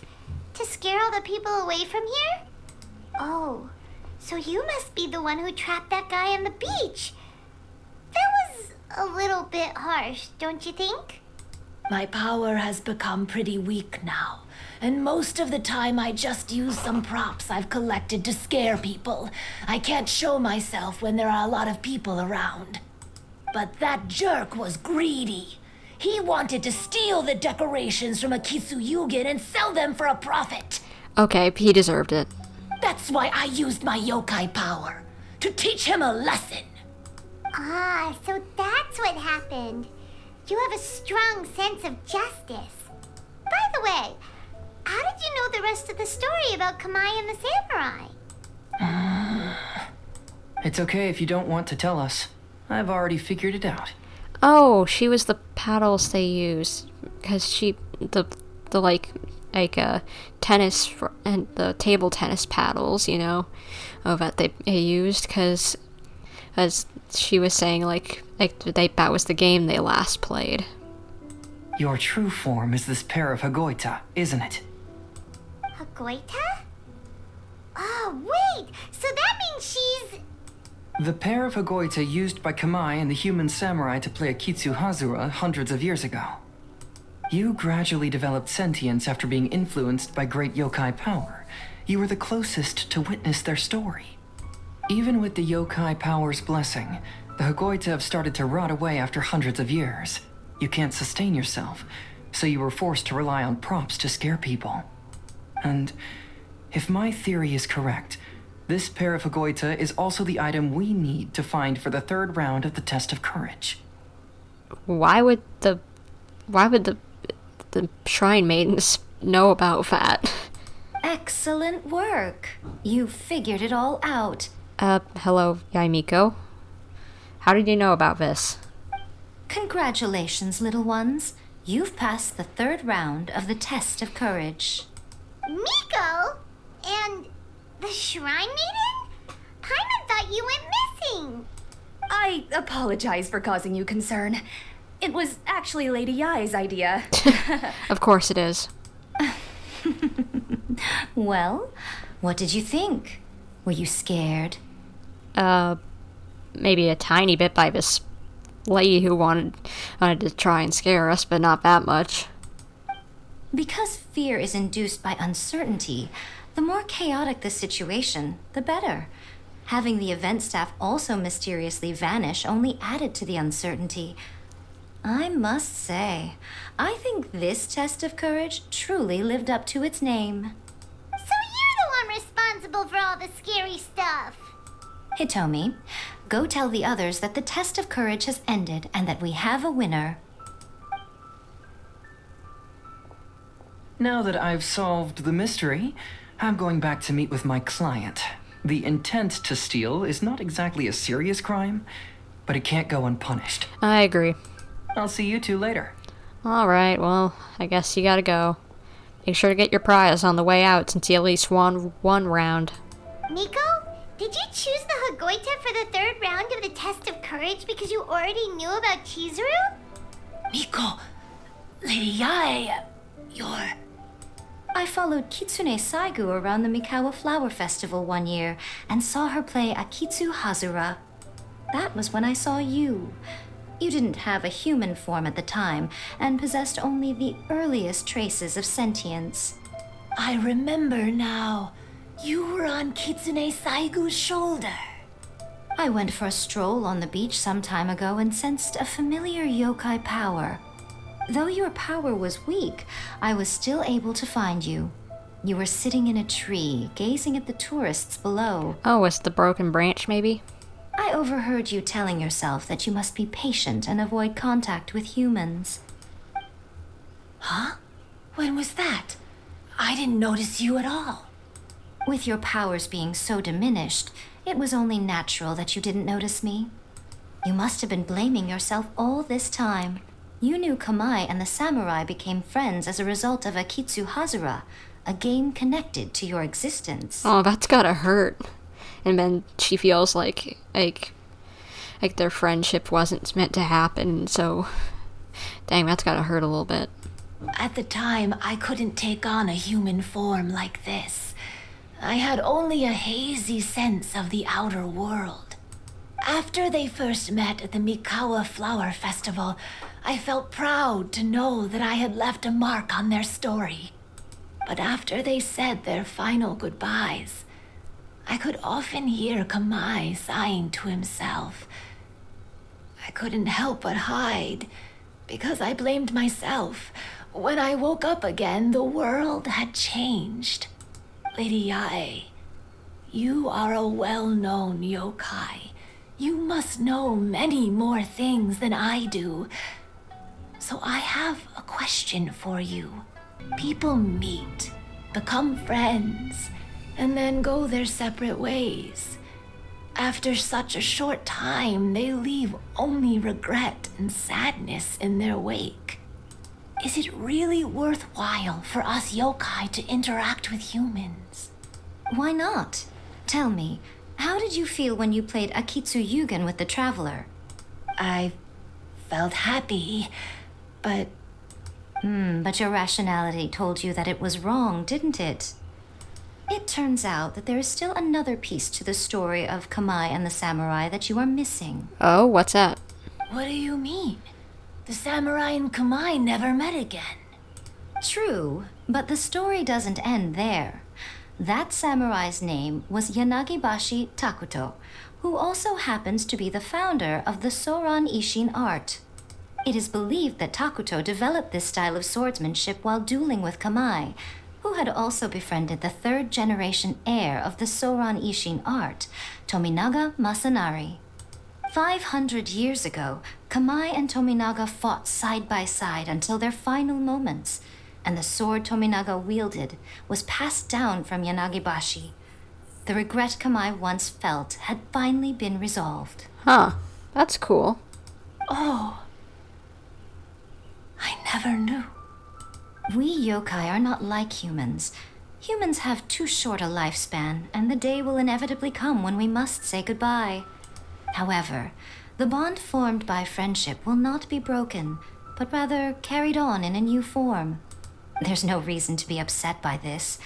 To scare all the people away from here? Oh, so you must be the one who trapped that guy on the beach. That was a little bit harsh, don't you think? My power has become pretty weak now, and most of the time I just use some props I've collected to scare people. I can't show myself when there are a lot of people around. But that jerk was greedy. He wanted to steal the decorations from Akitsu Yugen and sell them for a profit. Okay, he deserved it. That's why I used my yokai power, to teach him a lesson. Ah, so that's what happened. You have a strong sense of justice. By the way, how did you know the rest of the story about Kamai and the samurai? It's okay if you don't want to tell us. I've already figured it out. Oh, she was the paddles they used. Because she... The tennis... And the table tennis paddles, you know? That they used, because... As she was saying, that was the game they last played. Your true form is this pair of Hagoita, isn't it? Hagoita? Oh, wait! So that means she's... The pair of Hagoita used by Kamai and the human samurai to play Akitsu Hazura hundreds of years ago. You gradually developed sentience after being influenced by great yokai power. You were the closest to witness their story. Even with the yokai power's blessing, the Hagoita have started to rot away after hundreds of years. You can't sustain yourself, so you were forced to rely on props to scare people. And if my theory is correct, this pair of Hagoita is also the item we need to find for the 3rd round of the test of courage. Why would the Shrine Maidens know about that? Excellent work. You figured it all out. Hello, Yaimiko. How did you know about this? Congratulations, little ones. You've passed the 3rd round of the test of courage. Miko? And the Shrine Maiden? Paimon thought you went missing. I apologize for causing you concern. It was actually Lady Yai's idea. Of course it is. Well, what did you think? Were you scared? Maybe a tiny bit by this lady who wanted to try and scare us, but not that much. Because fear is induced by uncertainty, the more chaotic the situation, the better. Having the event staff also mysteriously vanish only added to the uncertainty. I must say, I think this test of courage truly lived up to its name. So you're the one responsible for all the scary stuff. Hitomi, go tell the others that the test of courage has ended and that we have a winner. Now that I've solved the mystery, I'm going back to meet with my client. The intent to steal is not exactly a serious crime, but it can't go unpunished. I agree. I'll see you two later. Alright, well, I guess you gotta go. Make sure to get your prize on the way out since you at least won one round. Miko, did you choose the Hagoita for the 3rd round of the test of courage because you already knew about Chizuru? Miko, Lady Yai, you're... I followed Kitsune Saigu around the Mikawa Flower Festival one year and saw her play Akitsu Hazura. That was when I saw you. You didn't have a human form at the time and possessed only the earliest traces of sentience. I remember now. You were on Kitsune Saigu's shoulder. I went for a stroll on the beach some time ago and sensed a familiar yokai power. Though your power was weak, I was still able to find you. You were sitting in a tree, gazing at the tourists below. Oh, it's the broken branch, maybe? I overheard you telling yourself that you must be patient and avoid contact with humans. Huh? When was that? I didn't notice you at all. With your powers being so diminished, it was only natural that you didn't notice me. You must have been blaming yourself all this time. You knew Kamai and the samurai became friends as a result of Akitsu Hazura, a game connected to your existence. Oh, that's gotta hurt. And then she feels like their friendship wasn't meant to happen, so... Dang, that's gotta hurt a little bit. At the time, I couldn't take on a human form like this. I had only a hazy sense of the outer world. After they first met at the Mikawa Flower Festival, I felt proud to know that I had left a mark on their story. But after they said their final goodbyes, I could often hear Kamai sighing to himself. I couldn't help but hide, because I blamed myself. When I woke up again, the world had changed. Lady Yae, you are a well-known yokai. You must know many more things than I do. So I have a question for you. People meet, become friends, and then go their separate ways. After such a short time, they leave only regret and sadness in their wake. Is it really worthwhile for us yokai to interact with humans? Why not? Tell me, how did you feel when you played Akitsu Yugen with the Traveler? I felt happy, but... But your rationality told you that it was wrong, didn't it? It turns out that there is still another piece to the story of Kamai and the samurai that you are missing. Oh, what's that? What do you mean? The samurai and Kamai never met again. True, but the story doesn't end there. That samurai's name was Yanagibashi Takuto, who also happens to be the founder of the Soran Ishin art. It is believed that Takuto developed this style of swordsmanship while dueling with Kamai, who had also befriended the third-generation heir of the Soran Ishin art, Tominaga Masanari. 500 years ago, Kamai and Tominaga fought side by side until their final moments, and the sword Tominaga wielded was passed down from Yanagibashi. The regret Kamai once felt had finally been resolved. Huh, that's cool. Oh, I never knew. We yokai are not like humans. Humans have too short a lifespan, and the day will inevitably come when we must say goodbye. However, the bond formed by friendship will not be broken, but rather carried on in a new form. There's no reason to be upset by this.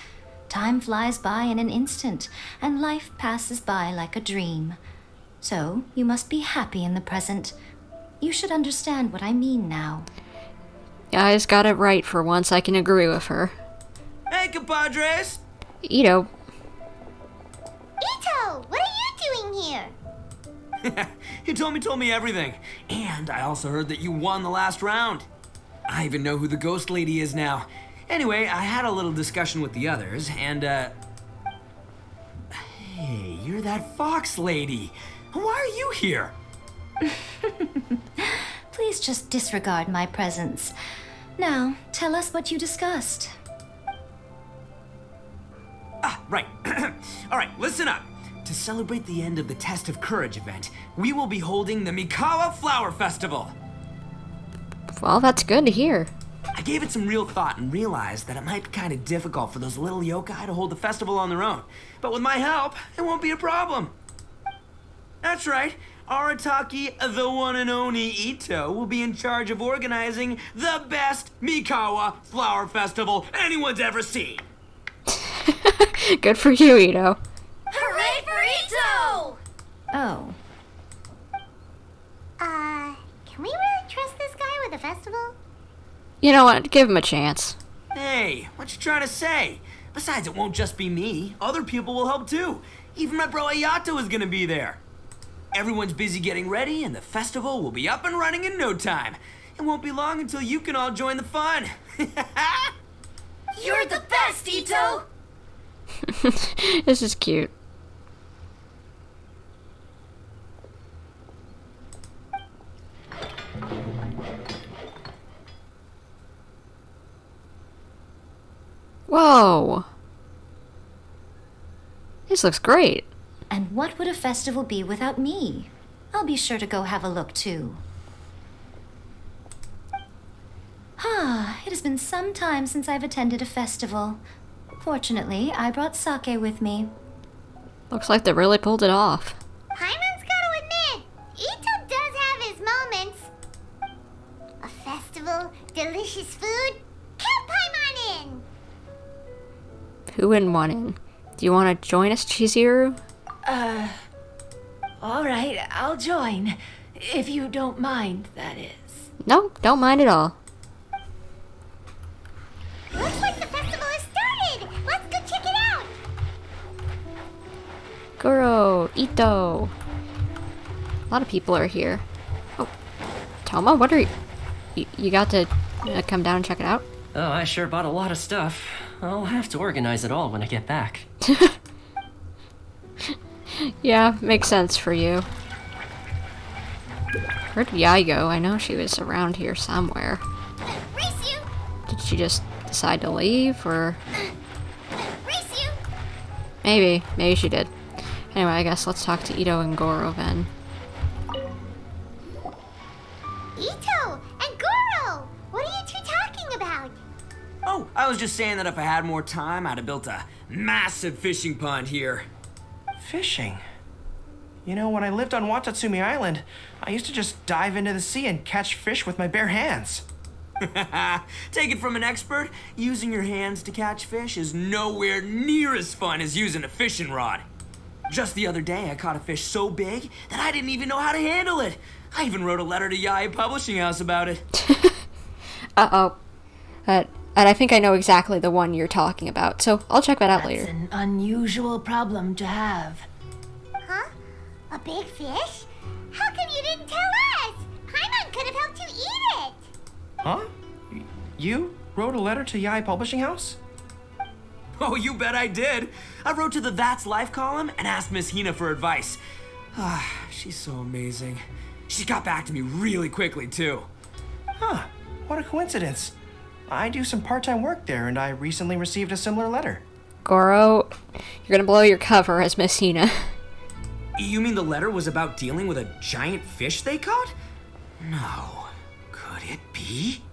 Time flies by in an instant, and life passes by like a dream. So, you must be happy in the present. You should understand what I mean now. Guys got it right for once. I can agree with her. Hey, compadres! Itto. Itto, what are you doing here? Hitomi told me everything. And I also heard that you won the last round. I even know who the ghost lady is now. Anyway, I had a little discussion with the others, and, Hey, you're that fox lady. Why are you here? Please just disregard my presence. Now, tell us what you discussed. Ah, right. All right, listen up. To celebrate the end of the Test of Courage event, we will be holding the Mikawa Flower Festival. Well, that's good to hear. I gave it some real thought and realized that it might be kind of difficult for those little yokai to hold the festival on their own. But with my help, it won't be a problem. That's right. Arataki, the one and only Itto, will be in charge of organizing the best Mikawa Flower Festival anyone's ever seen. Good for you, Itto. Hooray for Itto! Oh. Can we really trust this guy with the festival? You know what? Give him a chance. Hey, what you trying to say? Besides, it won't just be me. Other people will help too. Even my bro Ayato is gonna be there. Everyone's busy getting ready, and the festival will be up and running in no time. It won't be long until you can all join the fun. You're the best, Itto! This is cute. Whoa! This looks great. And what would a festival be without me? I'll be sure to go have a look too. It has been some time since I've attended a festival. Fortunately, I brought sake with me. Looks like they really pulled it off. Paimon's gotta admit, Itto does have his moments. A festival, delicious food, count Paimon in! Who wouldn't want in? Do you want to join us, Chizuru? Alright, I'll join. If you don't mind, that is. No, don't mind at all. Looks like the festival has started! Let's go check it out! Gorou, Itto. A lot of people are here. Oh, Thoma, what are you... You got to come down and check it out? Oh, I sure bought a lot of stuff. I'll have to organize it all when I get back. Yeah, makes sense for you. Where did Yai go? I know she was around here somewhere. Race you! Did she just decide to leave, or... Race you! Maybe she did. Anyway, I guess let's talk to Itto and Gorou then. Itto and Gorou! What are you two talking about? Oh, I was just saying that if I had more time, I'd have built a massive fishing pond here. Fishing? You know, when I lived on Watatsumi Island, I used to just dive into the sea and catch fish with my bare hands. Take it from an expert, using your hands to catch fish is nowhere near as fun as using a fishing rod. Just the other day, I caught a fish so big that I didn't even know how to handle it. I even wrote a letter to Yai Publishing House about it. Uh-oh. And I think I know exactly the one you're talking about, so I'll check that out later. That's an unusual problem to have. Huh? A big fish? How come you didn't tell us? Paimon could have helped you eat it! Huh? You wrote a letter to Yai Publishing House? Oh, you bet I did. I wrote to the That's Life column and asked Miss Hina for advice. She's so amazing. She got back to me really quickly, too. Huh, what a coincidence. I do some part-time work there, and I recently received a similar letter. Gorou, you're gonna blow your cover as Miss Hina. You mean the letter was about dealing with a giant fish they caught? No. Could it be?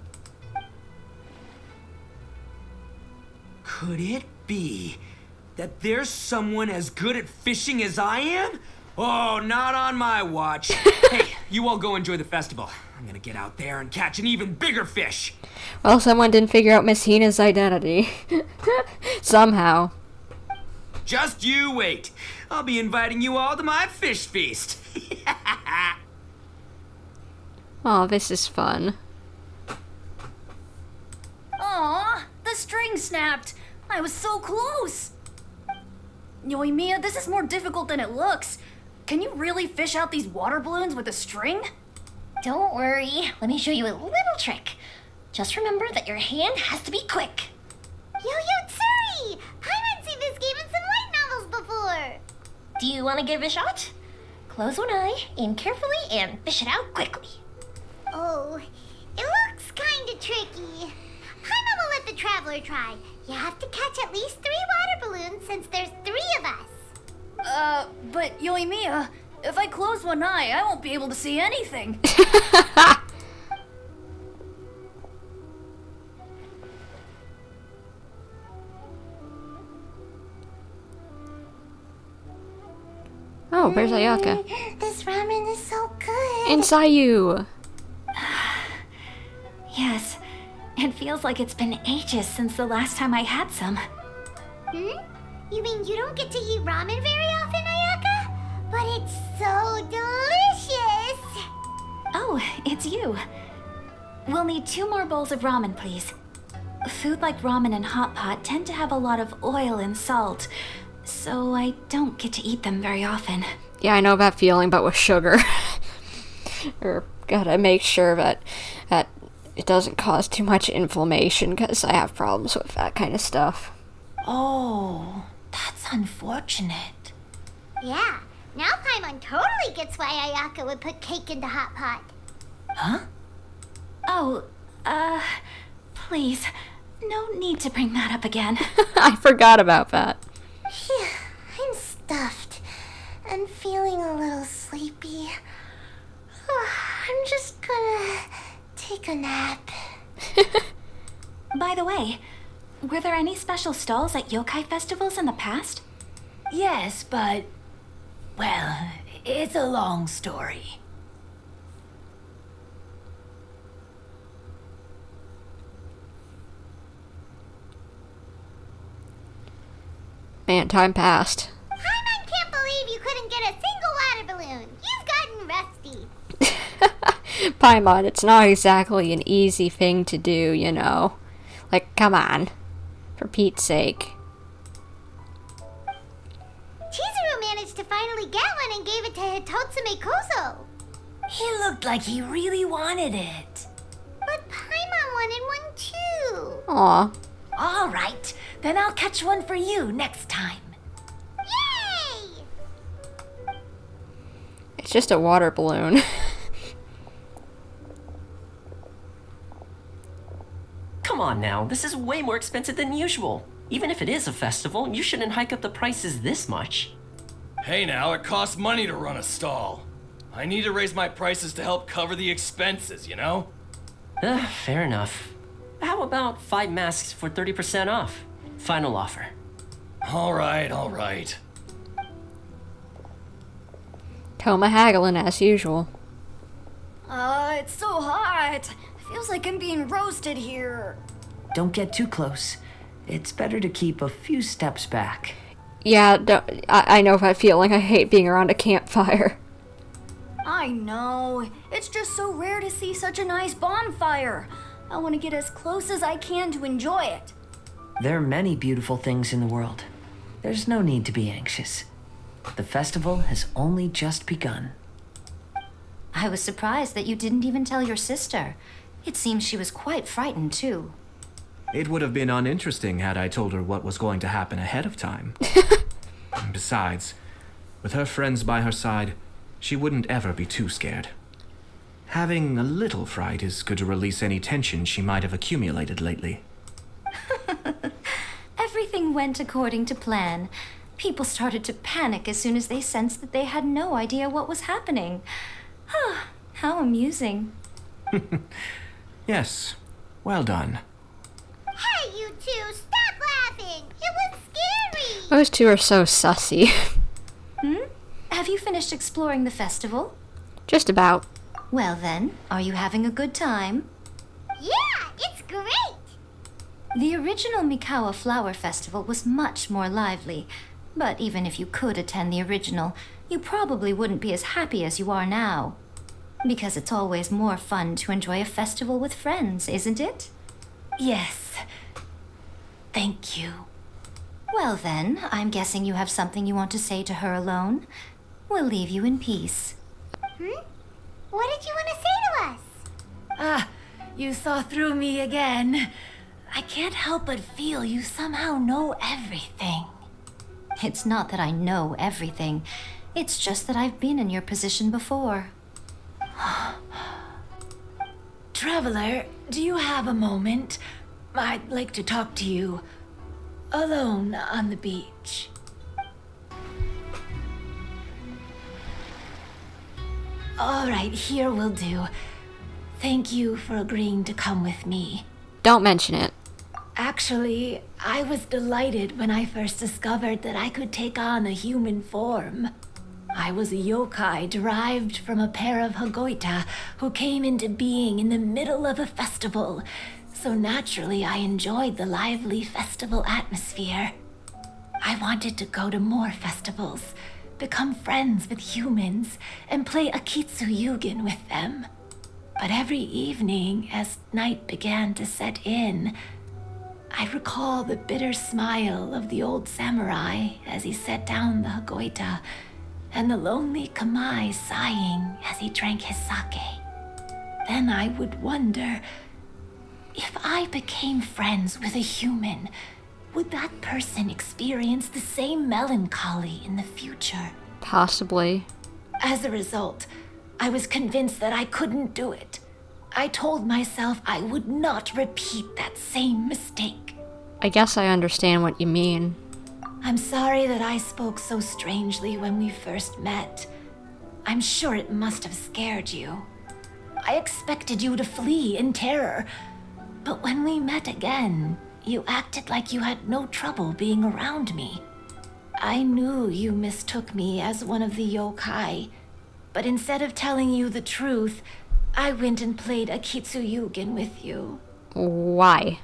Could it be that there's someone as good at fishing as I am? Oh, not on my watch. Hey, you all go enjoy the festival. I'm gonna get out there and catch an even bigger fish. Well, someone didn't figure out Miss Hina's identity. Somehow. Just you wait. I'll be inviting you all to my fish feast. Oh, this is fun. Aw, the string snapped. I was so close. Yoimiya, this is more difficult than it looks. Can you really fish out these water balloons with a string? Don't worry. Let me show you a little trick. Just remember that your hand has to be quick. Yo-Yo Tsuri! Paimon's seen this game in some light novels before. Do you want to give it a shot? Close one eye, aim carefully, and fish it out quickly. Oh, it looks kind of tricky. Paimon will let the traveler try. You have to catch at least 3 water balloons since there's 3 of us. But Yoimiya, if I close one eye, I won't be able to see anything. Oh, where's Ayaka? This ramen is so good. Inside you. Yes, it feels like it's been ages since the last time I had some. You mean you don't get to eat ramen very often, Ayaka? But it's so delicious! Oh, it's you. We'll need 2 more bowls of ramen, please. Food like ramen and hot pot tend to have a lot of oil and salt. so I don't get to eat them very often. Yeah, I know that feeling, but with sugar. Or gotta make sure that it doesn't cause too much inflammation, because I have problems with that kind of stuff. Oh, that's unfortunate. Yeah, now Paimon totally gets why Ayaka would put cake in the hot pot. Huh? Oh, please, no need to bring that up again. I forgot about that. Phew, I'm stuffed and feeling a little sleepy. I'm just gonna take a nap. By the way, were there any special stalls at yokai festivals in the past? Yes, but... well, it's a long story. Man, time passed. I can't believe you couldn't get a single water balloon. You've gotten rusty. Paimon, it's not exactly an easy thing to do, you know. Like, come on. For Pete's sake. Chizuru managed to finally get one and gave it to Hitotsume Kozo. He looked like he really wanted it. But Paimon wanted one too. Aw. All right, then I'll catch one for you next time. Yay! It's just a water balloon. Come on now, this is way more expensive than usual. Even if it is a festival, you shouldn't hike up the prices this much. Hey now, it costs money to run a stall. I need to raise my prices to help cover the expenses, you know? Fair enough. How about 5 masks for 30% off? Final offer. All right. Thoma haggling as usual. It's so hot. Feels like I'm being roasted here. Don't get too close. It's better to keep a few steps back. Yeah, I know that feeling. I hate being around a campfire. I know. It's just so rare to see such a nice bonfire. I want to get as close as I can to enjoy it. There are many beautiful things in the world. There's no need to be anxious. The festival has only just begun. I was surprised that you didn't even tell your sister. It seems she was quite frightened, too. It would have been uninteresting had I told her what was going to happen ahead of time. Besides, with her friends by her side, she wouldn't ever be too scared. Having a little fright is good to release any tension she might have accumulated lately. Everything went according to plan. People started to panic as soon as they sensed that they had no idea what was happening. How amusing. Yes, well done. Hey, you two, stop laughing. It was scary. Those two are so sussy. Have you finished exploring the festival? Just about. Well then, are you having a good time? Yeah, it's great. The original Mikawa Flower Festival was much more lively, but even if you could attend the original, you probably wouldn't be as happy as you are now. Because it's always more fun to enjoy a festival with friends, isn't it? Yes. Thank you. Well then, I'm guessing you have something you want to say to her alone. We'll leave you in peace. What did you want to say to us? You saw through me again. I can't help but feel you somehow know everything. It's not that I know everything. It's just that I've been in your position before. Traveler, do you have a moment? I'd like to talk to you. Alone on the beach. All right, here will do. Thank you for agreeing to come with me. Don't mention it. Actually, I was delighted when I first discovered that I could take on a human form. I was a yokai derived from a pair of Hagoita who came into being in the middle of a festival, so naturally I enjoyed the lively festival atmosphere. I wanted to go to more festivals, become friends with humans, and play Akitsu Yugen with them. But every evening, as night began to set in, I recall the bitter smile of the old samurai as he set down the Hagoita, and the lonely Kamai sighing as he drank his sake. Then I would wonder, if I became friends with a human, would that person experience the same melancholy in the future? Possibly. As a result, I was convinced that I couldn't do it. I told myself I would not repeat that same mistake. I guess I understand what you mean. I'm sorry that I spoke so strangely when we first met. I'm sure it must have scared you. I expected you to flee in terror, but when we met again, you acted like you had no trouble being around me. I knew you mistook me as one of the yokai, but instead of telling you the truth, I went and played a Kitsuyugen with you. Why?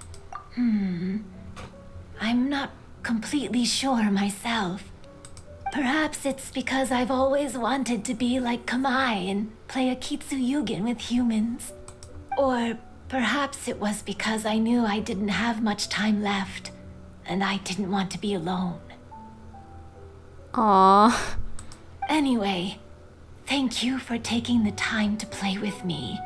I'm not completely sure myself. Perhaps it's because I've always wanted to be like Kamai and play a Kitsuyugen with humans. Or perhaps it was because I knew I didn't have much time left, and I didn't want to be alone. Aww. Anyway, thank you for taking the time to play with me.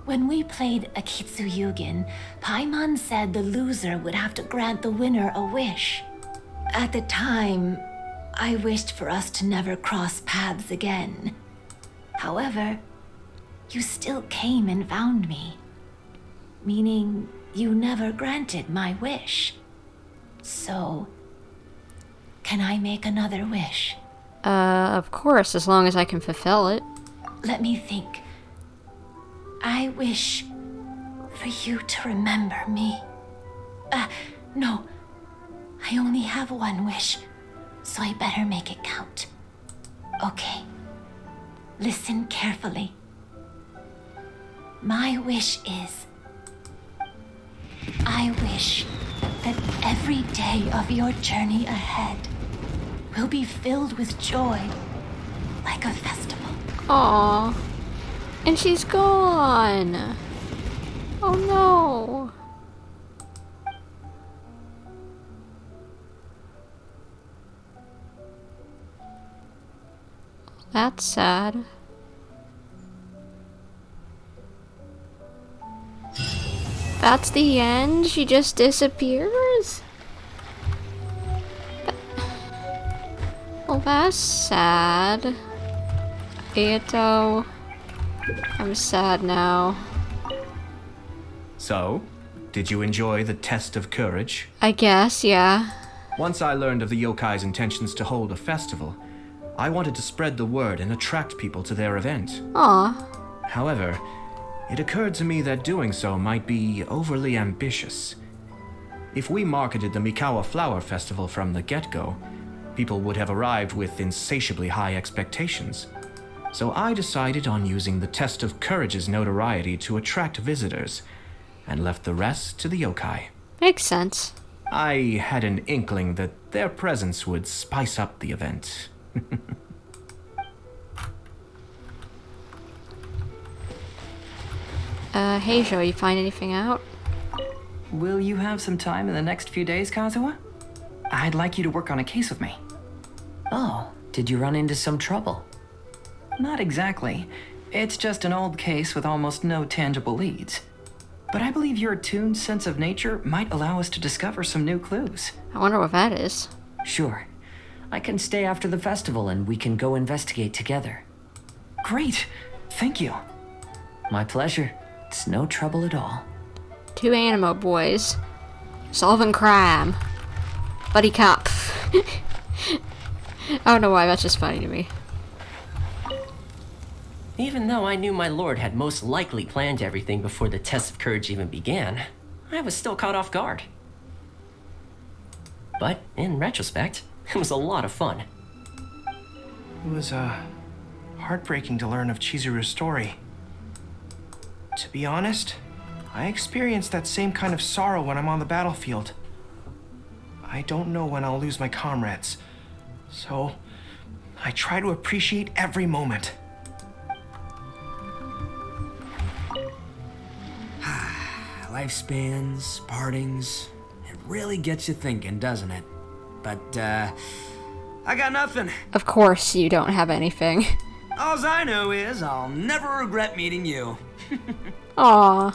When we played a Kitsuyugen, Paimon said the loser would have to grant the winner a wish. At the time, I wished for us to never cross paths again. However, you still came and found me, meaning you never granted my wish. So, can I make another wish? Of course, as long as I can fulfill it. Let me think. I wish for you to remember me. No. I only have one wish, so I better make it count. Okay. Listen carefully. My wish is, I wish that every day of your journey ahead will be filled with joy, like a festival. Aww. And she's gone. Oh no. That's sad. That's the end? She just disappears? Well, that's sad. Itto. I'm sad now. So, did you enjoy the test of courage? I guess, yeah. Once I learned of the yokai's intentions to hold a festival, I wanted to spread the word and attract people to their event. Aw. However, it occurred to me that doing so might be overly ambitious. If we marketed the Mikawa Flower Festival from the get-go, people would have arrived with insatiably high expectations. So I decided on using the test of courage's notoriety to attract visitors, and left the rest to the yokai. Makes sense. I had an inkling that their presence would spice up the event. Heizou, you find anything out? Will you have some time in the next few days, Kazuha? I'd like you to work on a case with me. Oh, did you run into some trouble? Not exactly. It's just an old case with almost no tangible leads. But I believe your attuned sense of nature might allow us to discover some new clues. I wonder what that is. Sure. I can stay after the festival and we can go investigate together. Great. Thank you. My pleasure. It's no trouble at all. Two Animo boys. Solving crime. Buddy cop. I don't know why, that's just funny to me. Even though I knew my lord had most likely planned everything before the test of courage even began, I was still caught off guard. But in retrospect, it was a lot of fun. It was, heartbreaking to learn of Chizuru's story. To be honest, I experienced that same kind of sorrow when I'm on the battlefield. I don't know when I'll lose my comrades, so I try to appreciate every moment. Lifespans, partings, it really gets you thinking, doesn't it? But, I got nothing. Of course you don't have anything. Alls I know is I'll never regret meeting you. Aww.